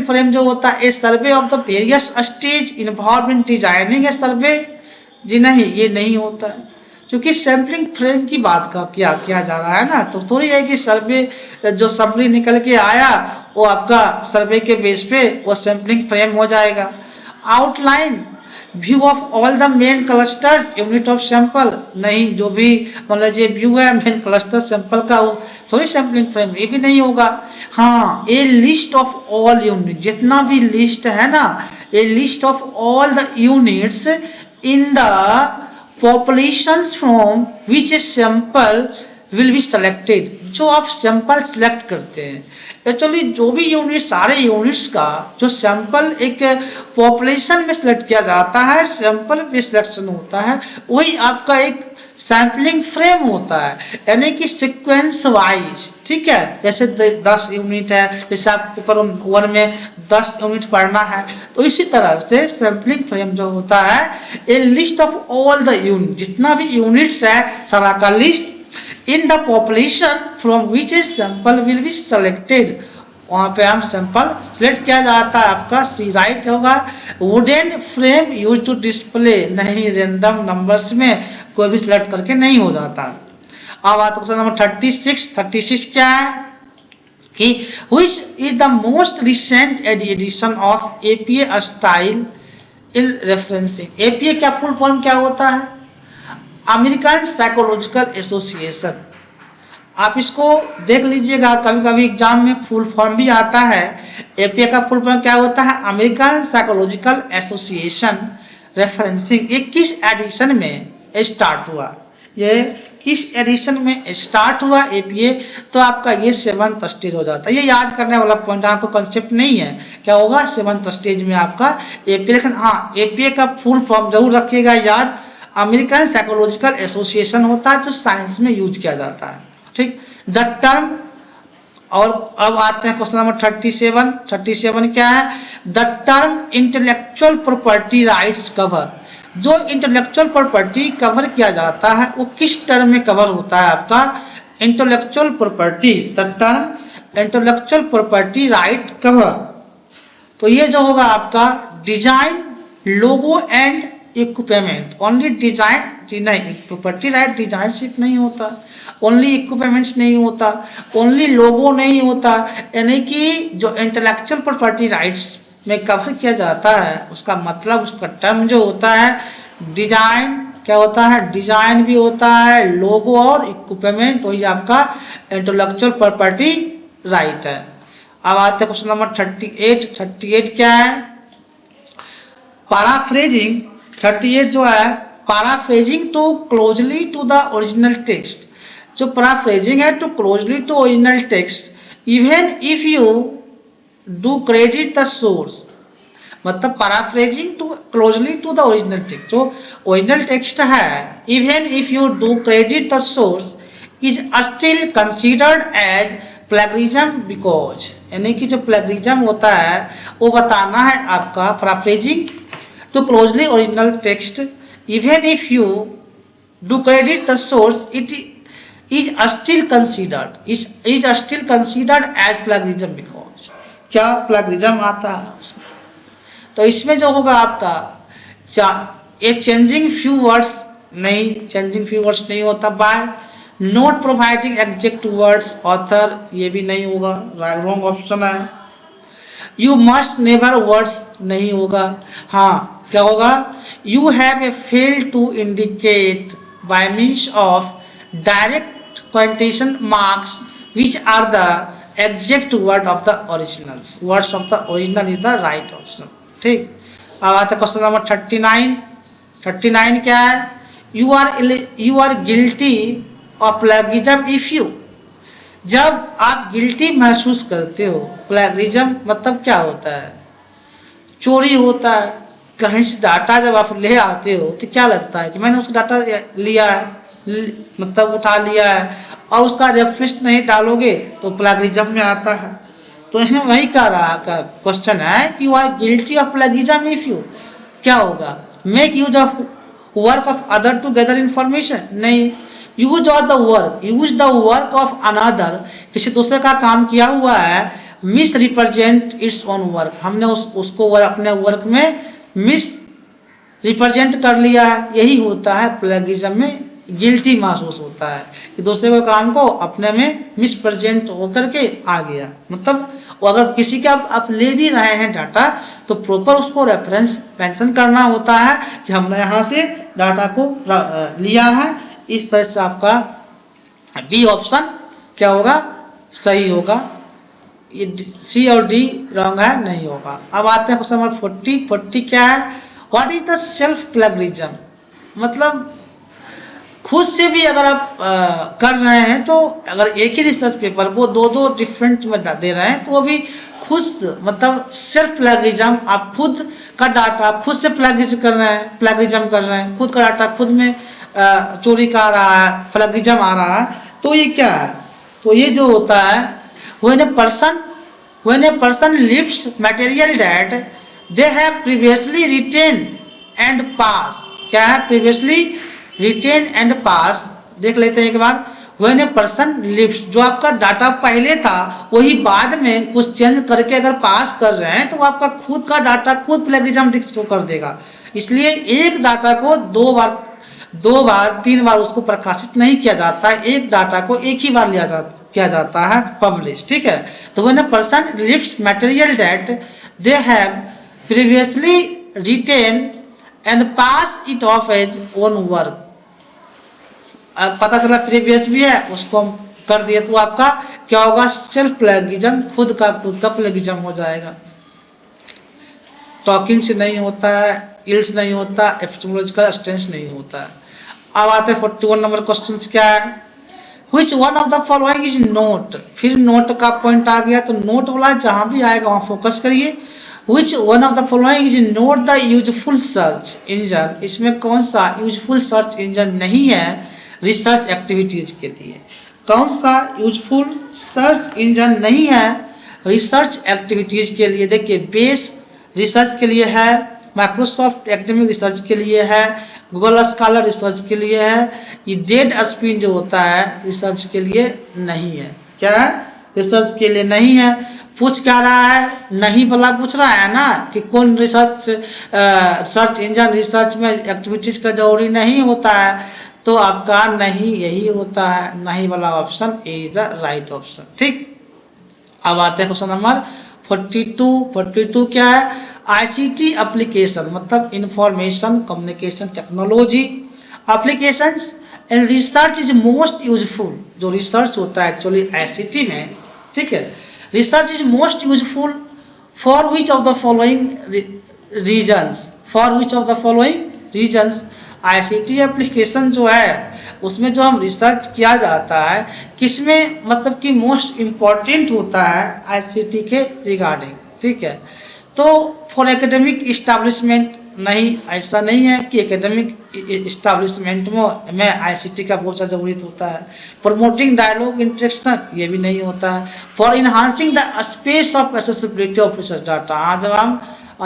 frame जो होता है a survey of the various stage involve in designing a survey, जी नहीं ये नहीं होता है, क्योंकि सैंपलिंग फ्रेम की बात का क्या किया जा रहा है ना, तो थोड़ी है कि सर्वे जो समरी निकल के आया वो आपका सर्वे के बेस पे वो सैंपलिंग फ्रेम हो जाएगा। Outline view of all the main clusters unit of sample, नहीं, जो भी मतलब ये व्यू है मेन क्लस्टर सैंपल का वो थोड़ी सैंपलिंग फ्रेम, ये भी नहीं होगा। हाँ, a list of all unit, जितना भी लिस्ट है ना, a list of all the units in the populations from which a sample will be selected, जो आप सैंपल सेलेक्ट करते हैं। एक्चुअली जो भी यूनिट, सारे यूनिट्स का जो सैंपल एक पॉपुलेशन में सिलेक्ट किया जाता है, सैंपल पे सिलेक्शन होता है, वही आपका एक सैंपलिंग फ्रेम होता है, यानी कि सीक्वेंस वाइज। ठीक है, जैसे 10 यूनिट है, जैसे आप पेपर 1 में 10 यूनिट पढ़ना है, तो इसी तरह से सैंपलिंग फ्रेम जो होता है a list of all the unit, जितना भी यूनिट्स है सारा का list in the population from which a sample will be selected, वहाँ पे हम सैंपल सिलेक्ट किया जाता है। आपका सी राइट होगा। Wooden frame use to display, नहीं, रैंडम नंबर्स में कोई भी सिलेक्ट करके नहीं हो जाता। अब आता क्वेश्चन नंबर 36 क्या है कि which is the most recent edition of APA style in referencing। APA क्या फुल फॉर्म क्या होता है, अमेरिकन साइकोलॉजिकल एसोसिएशन। आप इसको देख लीजिएगा, कभी कभी एग्जाम में फुल फॉर्म भी आता है। एपीए का फुल फॉर्म क्या होता है? American psychological association referencing. ये किस एडिशन में स्टार्ट हुआ? ये किस एडिशन में स्टार्ट हुआ एपीए? तो आपका ये 7th स्टेज हो जाता है। ये याद करने वाला पॉइंट, आपको कंसेप्ट नहीं है क्या होगा 7th स्टेज में आपका एपीए। लेकिन हाँ, एपीए का फुल फॉर्म जरूर रखिएगा याद, अमेरिकन साइकोलॉजिकल एसोसिएशन होता है जो साइंस में यूज किया जाता है, ठीक। द टर्म, और अब आते हैं क्वेश्चन नंबर 37 क्या है? The term intellectual property rights cover. जो इंटेलेक्चुअल प्रॉपर्टी कवर किया जाता है वो किस टर्म में कवर होता है? आपका intellectual property, the term intellectual property right cover. तो ये जो होगा आपका design, logo and equipment. Only design नहीं, प्रॉपर्टी राइट डिजाइन सिर्फ नहीं होता, ओनली इक्विपमेंट्स नहीं होता, ओनली लोगो नहीं होता, यानी कि जो इंटेलेक्चुअल प्रॉपर्टी राइट्स में कवर किया जाता है उसका मतलब, उसका टर्म जो होता है डिजाइन, क्या होता है? डिजाइन भी होता है, लोगो और इक्विपमेंट, वही आपका इंटेलेक्चुअल प्रॉपर्टी राइट है। अब आते हैं क्वेश्चन नंबर 38 क्या है? पैराफ्रेजिंग। 38 जो है paraphrasing too closely to the original text. जो पैराफ्रेजिंग है too closely to original text even if you do credit the source. मतलब paraphrasing too closely to the original text, जो ओरिजिनल टेक्स्ट है, even if you do credit the source is still considered as plagiarism because, यानी कि जो plagiarism होता है वो बताना है आपका paraphrasing too closely original text even if you do credit the source it is still considered as plagiarism because क्या plagiarism आता है उसमें। तो इसमें जो होगा आपका ये चेंजिंग फ्यू वर्ड्स नहीं होता, by not providing exact words author, ये भी नहीं होगा, रॉन्ग ऑप्शन है। यू मस्ट नेवर वर्ड्स नहीं होगा। हाँ, क्या होगा? You have a failed to indicate by means of direct quotation marks which are the exact word of the originals. Words of the original is the right option. ठीक। अब आता है question number 39 क्या है? You are guilty of plagiarism if you। जब आप guilty महसूस करते हो, प्लेगरिज्म मतलब क्या होता है? चोरी होता है। कहीं से डाटा जब आप ले आते हो तो क्या लगता है कि मैंने उसका डाटा लिया है, मतलब उठा लिया है, और उसका रेफरेंस नहीं डालोगे तो प्लेगरिज्म में आता है। तो इसमें वही कह रहा का क्वेश्चन है कि you are guilty of plagiarism if you, क्या होगा? Make use of work of other to gather information, नहीं, use the work of another, किसी दूसरे का काम किया हुआ है, misrepresent its own work, हमने उसको अपने वर्क में मिस रिप्रेजेंट कर लिया है, यही होता है प्लेगरिज्म में गिल्टी महसूस होता है कि दूसरे के काम को अपने में मिस प्रेजेंट होकर के आ गया। मतलब अगर किसी का आप ले भी रहे हैं डाटा तो प्रॉपर उसको रेफरेंस मेंशन करना होता है कि हमने यहाँ से डाटा को लिया है। इस तरह से आपका डी ऑप्शन क्या होगा? सही होगा। ये सी और डी रॉन्ग है, नहीं होगा। अब आते हैं क्वेश्चन नंबर 40 क्या है? What is the self plagiarism. मतलब खुद से भी अगर आप कर रहे हैं तो अगर एक ही रिसर्च पेपर को दो डिफरेंट में दे रहे हैं तो वो भी खुद, मतलब सेल्फ प्लेगरिज्म, आप खुद का डाटा खुद से प्लेगरिज्म कर रहे हैं, खुद का डाटा खुद में चोरी का आ रहा है, प्लेगरिज्म आ रहा है, तो ये क्या है? तो ये जो होता है when a person lifts material that they have previously written and pass, क्या है? previously written and pass, देख लेते हैं एक बार। when a person lifts, जो आपका डाटा पहले था वही बाद में कुछ चेंज करके अगर पास कर रहे हैं तो वो आपका खुद का डाटा खुद प्लेगरिज्म डिस्क्लोज कर देगा। इसलिए एक डाटा को दो बार 3 बार उसको प्रकाशित नहीं किया जाता, एक डाटा को एक ही बार किया जाता है पब्लिश, ठीक है। तो when a person lifts material that they have previously written and pass it off as own work, पता चला प्रीवियस भी है, उसको हम कर दिए तो आपका क्या होगा, सेल्फ प्लेगिज्म, खुद का प्लेगिज्म हो जाएगा। टॉकिंग से नहीं होता है, इल्स नहीं होता, एपिस्टेमोलॉजिकल स्टेंस नहीं होता है। अब आते हैं 41 नंबर क्वेश्चन क्या है, Which one of the following is not, फिर नोट का पॉइंट आ गया तो नोट वाला जहां भी आएगा वहां फोकस करिए। Which one of the following is not the useful search engine, इसमें कौन सा यूजफुल सर्च इंजन नहीं है रिसर्च एक्टिविटीज के लिए, कौन सा यूजफुल सर्च इंजन नहीं है रिसर्च एक्टिविटीज के लिए। देखिए बेस रिसर्च के लिए है, माइक्रोसॉफ्ट एकेडमिक रिसर्च के लिए है, गूगल स्कॉलर रिसर्च के लिए है, ये डेड स्पिन जो होता है रिसर्च के लिए नहीं है। क्या है, रिसर्च के लिए नहीं है। पूछ क्या रहा है, नहीं वाला पूछ रहा है ना कि कौन रिसर्च सर्च इंजन रिसर्च में एक्टिविटीज का जरूरी नहीं होता है, तो आपका नहीं यही होता है, नहीं वाला option is the right option. ठीक, अब आते हैं क्वेश्चन नंबर 42 क्या है, आईसीटी एप्लीकेशन मतलब information communication technology applications and research is most useful. जो रिसर्च होता है एक्चुअली आईसीटी में, ठीक है, research is most useful for which of the following reasons, for which of the following reasons. ICT application जो है उसमें जो हम रिसर्च किया जाता है किसमें, मतलब कि मोस्ट इम्पॉर्टेंट होता है आईसीटी के रिगार्डिंग। ठीक है, तो फॉर एकेडमिक इस्टेब्लिशमेंट नहीं, ऐसा नहीं है कि एकेडमिक इस्टेब्लिशमेंट में आईसीटी का बहुत सा जरूरत होता है। प्रमोटिंग डायलॉग इंटरेक्शन ये भी नहीं होता है। For enhancing the space of accessibility of research data, जब हम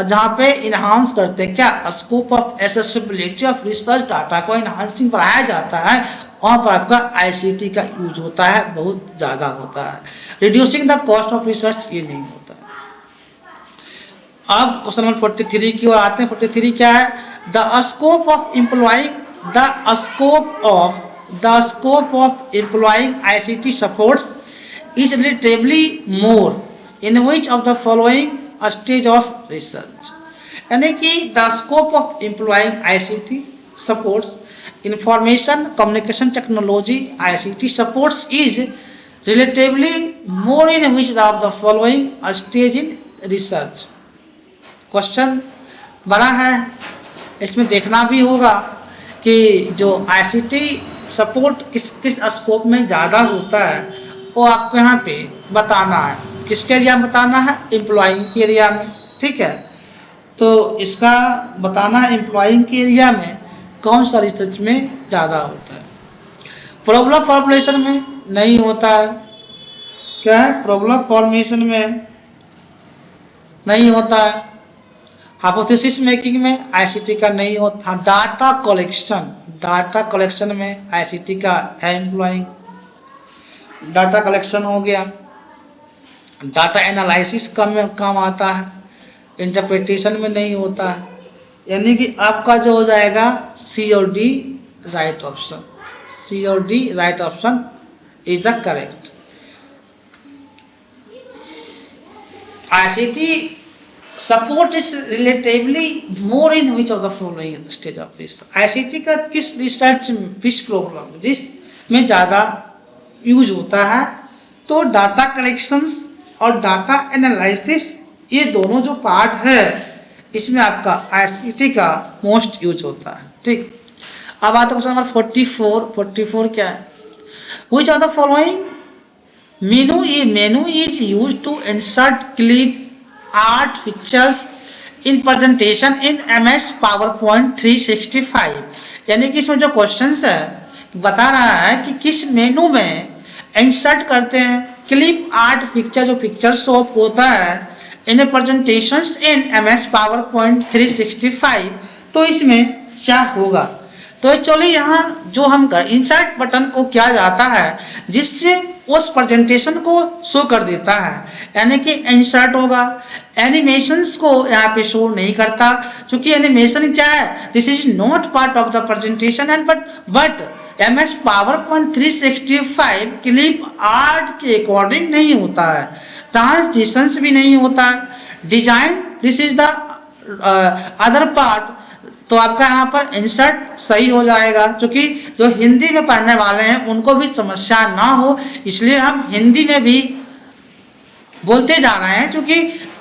जहाँ पे इन्हांस करते हैं क्या, scope of accessibility of research data को इन्हांसिंग बढ़ाया जाता है, वहाँ पर आपका आईसीटी का यूज होता है, बहुत ज़्यादा होता है। Reducing the cost of research ये नहीं होता है। अब क्वेश्चन नंबर 43 की ओर आते हैं। 43 क्या है, the scope of employing ICT supports is relatively more in which of the following stage of research. यानी कि the scope of employing ICT supports information communication technology ICT supports is relatively more in which of the following stage in research. Question बड़ा है, इसमें देखना भी होगा कि जो आईसीटी सपोर्ट किस स्कोप में ज़्यादा होता है वो आपको यहाँ पे बताना है। किसके एरिया में बताना है, एम्प्लॉइंग के एरिया में। ठीक है, तो इसका बताना है एम्प्लॉइंग के एरिया में कौन सा रिसर्च में ज़्यादा होता है। प्रॉब्लम फॉर्मुलेशन में नहीं होता है। क्या है, प्रॉब्लम फॉर्मुलेशन में नहीं होता है। हाइपोथेसिस मेकिंग में आईसीटी का नहीं होता। डाटा कलेक्शन में आईसीटी का है एम्प्लॉइंग। डाटा कलेक्शन हो गया, डाटा एनालिसिस का में काम आता है, इंटरप्रिटेशन में नहीं होता है। यानी कि आपका जो हो जाएगा सी और डी राइट ऑप्शन, सी और D right option is the correct. ICT support is relatively more in which of the following stage of research. ICT का किस रिसर्च किस प्रॉब्लम जिसमें ज़्यादा यूज होता है, तो डाटा कलेक्शंस और डाटा एनालिसिस ये दोनों जो पार्ट है इसमें आपका आईसीटी का मोस्ट यूज होता है। ठीक, अब आता है क्वेश्चन नंबर 44 क्या है, which of the following menu is use to insert clip art pictures in presentation in MS PowerPoint 365। यानी कि इसमें जो क्वेश्चन है बता रहा है कि किस मेनू में इंसर्ट करते हैं क्लिप आर्ट पिक्चर, जो पिक्चर शॉप होता है इन प्रेजेंटेशंस इन MS PowerPoint 365, तो इसमें क्या होगा। तो एक्चुअली यहाँ जो हम इंसर्ट बटन को किया जाता है जिससे उस प्रेजेंटेशन को शो कर देता है, यानी कि इंसर्ट होगा। एनिमेशंस को यहाँ पे शो नहीं करता, क्योंकि एनिमेशन क्या है, this is not part of the presentation and but MS PowerPoint 365 clip art के अकॉर्डिंग नहीं होता है, ट्रांजिशंस भी नहीं होता है, design this is the other part, तो आपका यहाँ पर इंसर्ट सही हो जाएगा, क्योंकि जो हिंदी में पढ़ने वाले हैं उनको भी समस्या ना हो, इसलिए हम हिंदी में भी बोलते जा रहे हैं, क्योंकि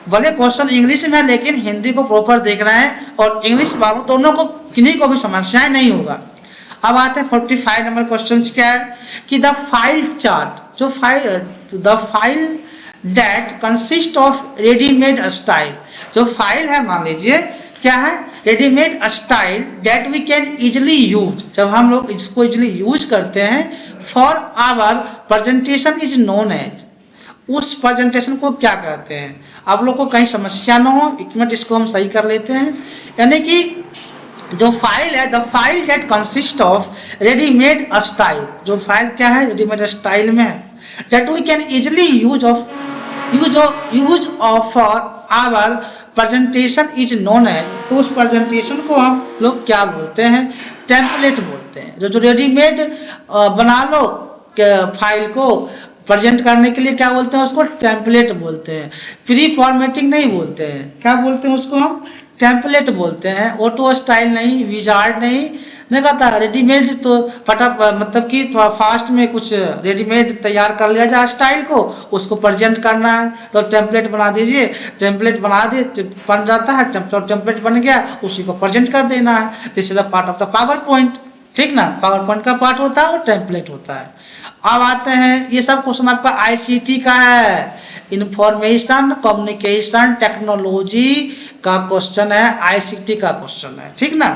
भले क्वेश्चन इंग्लिश में है लेकिन हिंदी को प्रॉपर देख रहे हैं और इंग्लिश वालों दोनों को किन्हीं को भी समस्याएं नहीं होगा। अब आते हैं 45 नंबर क्वेश्चन क्या है कि द फाइल चार्ट, जो the file that consist of readymade style, जो फाइल है मान लीजिए क्या है, readymade style that we can easily use, जब हम लोग इसको इजिली यूज करते हैं for our presentation is known as, उस प्रेजेंटेशन को क्या कहते हैं। आप लोग को कहीं समस्या ना हो, एक मिनट इसको हम सही कर लेते हैं। यानी कि जो फाइल है, the file that consist of readymade style, जो फाइल क्या है रेडीमेड स्टाइल में है, that we can easily use of for our presentation is known as, तो उस प्रेजेंटेशन को हम लोग क्या बोलते हैं, टेम्पलेट बोलते हैं। जो रेडीमेड बना लो फाइल को प्रेजेंट करने के लिए क्या बोलते हैं, उसको टेम्पलेट बोलते हैं। प्री फॉर्मेटिंग नहीं बोलते हैं, क्या बोलते हैं उसको हम, टेम्पलेट बोलते हैं। ऑटो स्टाइल नहीं, विजार्ड नहीं कहता। रेडीमेड तो मतलब कि थोड़ा फास्ट में कुछ रेडीमेड तैयार कर लिया जाए स्टाइल को, उसको प्रेजेंट करना है तो टेम्पलेट बना दीजिए, टेम्पलेट बना दिए बन जाता है, टेम्पलेट बन गया, उसी को प्रेजेंट कर देना है। This is the part of the power point, ठीक ना, पावर पॉइंट का पार्ट होता है और टेम्पलेट होता है। अब आते हैं, ये सब क्वेश्चन आपका आईसीटी का है, इंफॉर्मेशन कम्युनिकेशन टेक्नोलॉजी का क्वेश्चन है, आईसीटी का क्वेश्चन है, ठीक ना।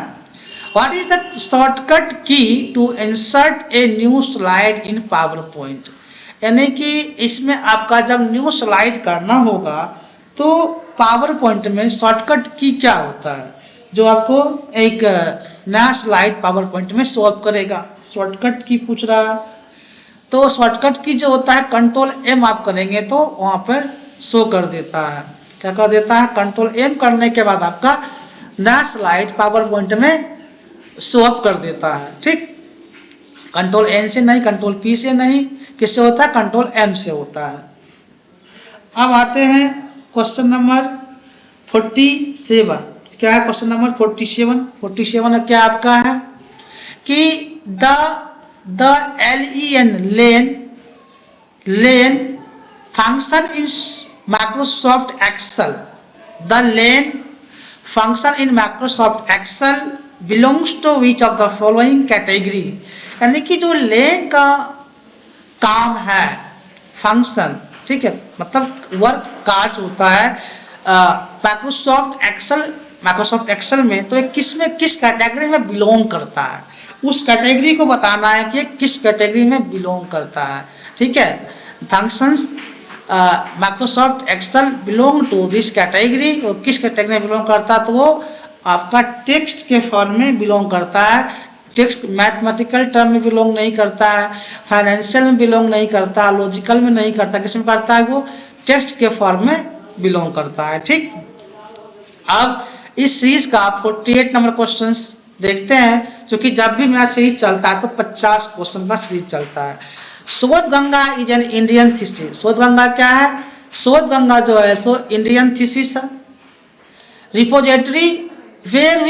What is the shortcut key to insert a new slide in PowerPoint, यानी कि इसमें आपका जब न्यू स्लाइड करना होगा तो पावर पॉइंट में शॉर्टकट की क्या होता है, जो आपको एक नया स्लाइड पावर पॉइंट में शो अप करेगा। शॉर्टकट की पूछ रहा है तो शॉर्टकट की जो होता है कंट्रोल एम आप करेंगे तो वहां पर शो कर देता है, क्या कर देता है, कंट्रोल एम करने के बाद आपका नया स्लाइड पावर पॉइंट में शो अप कर देता है, ठीक। कंट्रोल एन से नहीं, कंट्रोल पी से नहीं, किससे होता है, कंट्रोल एम से होता है। अब आते हैं क्वेश्चन नंबर 47, क्या है क्वेश्चन नंबर 47 क्या आपका है कि the len function in Microsoft Excel, the len function in Microsoft Excel belongs to which of the following category, यानी कि जो लेन का काम है फंक्शन, ठीक है, मतलब वर्क कार्य होता है माइक्रोसॉफ्ट एक्सेल में, तो एक किस कैटेगरी में बिलोंग करता है, उस कैटेगरी को बताना है कि किस कैटेगरी में बिलोंग करता है, ठीक है। Functions Microsoft Excel belong to this category, और किस कैटेगरी में बिलोंग करता है, तो वो आपका टेक्स्ट के फॉर्म में बिलोंग करता है। टेक्स्ट मैथमेटिकल टर्म में बिलोंग नहीं करता है, फाइनेंशियल में बिलोंग नहीं करता, लॉजिकल में नहीं करता, किस में करता है, वो टेक्स्ट के फॉर्म में बिलोंग करता है, ठीक। अब इस सीरीज का 48 नंबर क्वेश्चन देखते हैं, क्योंकि जब भी मेरा सीरीज चलता है तो 50 क्वेश्चन का सीरीज चलता है। Shodhganga is an Indian thesis, Shodhganga क्या है, शोध गंगा जो है सो इंडियन थीसिस है। Repository where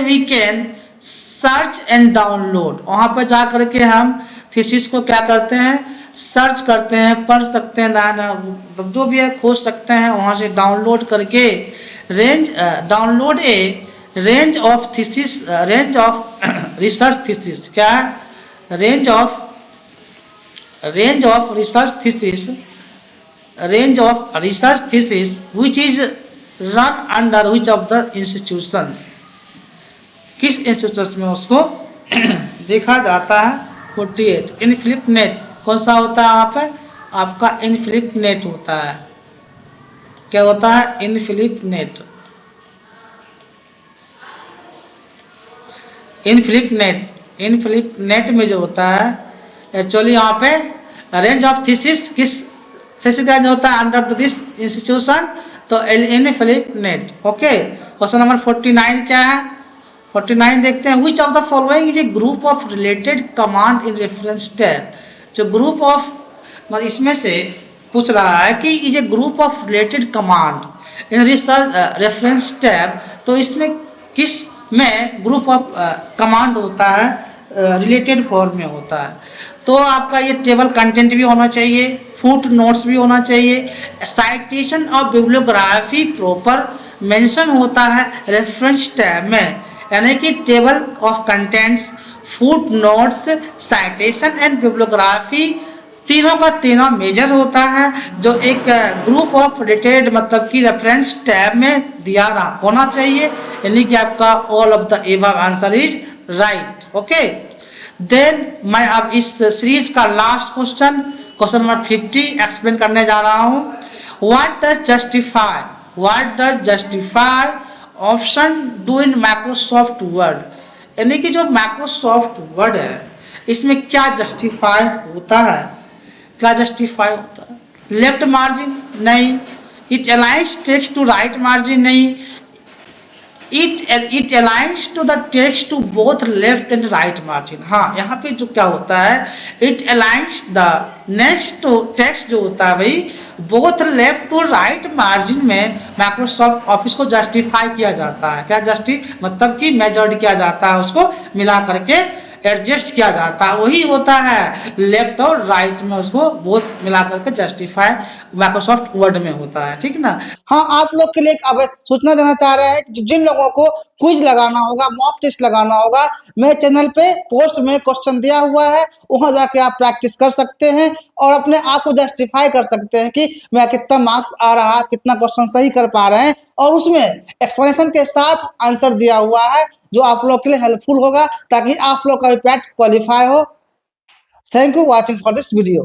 we can search and download, वहां पर जा करके हम थीसिस को क्या करते हैं, सर्च करते हैं, पढ़ सकते हैं, ना जो भी है खोज सकते हैं, वहां से डाउनलोड करके download A range of research thesis, क्या है, range of research thesis which is run under which of the institutions, किस इंस्टीट्यूशंस में उसको देखा जाता है। 48 इनफिनिट नेट, कौन सा होता है यहाँ पर, आपका इनफिनिट नेट होता है, क्या होता है, इनफिनिट नेट। इनफिनिट नेट में जो होता है एक्चुअली यहाँ पे रेंज ऑफ थीसिस किस थीसिस होता है अंडर दिस इंस्टीट्यूशन, तो infinite net, okay. Question number 49 क्या है, 49 देखते हैं, विच of the following is a group of related command in reference tab, जो ग्रुप ऑफ मतलब इसमें से पूछ रहा है कि is a group of related command in research reference tab, तो इसमें किस में ग्रुप ऑफ कमांड होता है, रिलेटेड फॉर्म में होता है। तो आपका ये टेबल कंटेंट भी होना चाहिए, फुट नोट्स भी होना चाहिए, citation of bibliography proper mention होता है रेफरेंस टैब में, यानी कि table of contents, foot notes, citation and bibliography तीनों का तीनों मेजर होता है, जो एक ग्रुप ऑफ रिलेटेड मतलब कि रेफरेंस टैब में दिया होना चाहिए, यानी कि आपका all of the above answer is right. Okay, then मैं अब इस सीरीज का लास्ट क्वेश्चन नंबर 50 एक्सप्लेन करने जा रहा हूं। What does justify option do in Microsoft word, यानी कि जो माइक्रोसॉफ्ट वर्ड है इसमें क्या जस्टिफाई होता है, क्या जस्टिफाई होता है? लेफ्ट मार्जिन नहीं, it aligns text to right margin नहीं, it aligns to the text to both left and right margin. हाँ, यहाँ पे जो क्या होता है, it aligns the next to text जो होता है भाई both left to right margin में माइक्रोसॉफ्ट ऑफिस को जस्टिफाई किया जाता है। क्या मतलब कि मेजर्ड किया जाता है, उसको मिला करके एडजस्ट किया जाता है, वही होता है लेफ्ट और राइट में, उसको बोथ मिला करके जस्टिफाई माइक्रोसॉफ्ट वर्ड में होता है। ठीक ना। हाँ, आप लोग के लिए अब सूचना देना चाह रहे हैं कि जिन लोगों को क्विज लगाना होगा, मॉक टेस्ट लगाना होगा, मेरे चैनल पे पोस्ट में क्वेश्चन दिया हुआ है, वहां जाके आप प्रैक्टिस कर सकते हैं और अपने आप को जस्टिफाई कर सकते हैं कि मैं कितना मार्क्स आ रहा है, कितना क्वेश्चन सही कर पा रहे हैं, और उसमें एक्सप्लेनेशन के साथ आंसर दिया हुआ है जो आप लोग के लिए हेल्पफुल होगा ताकि आप लोग का पैट क्वालिफाई हो। Thank you watching for this video.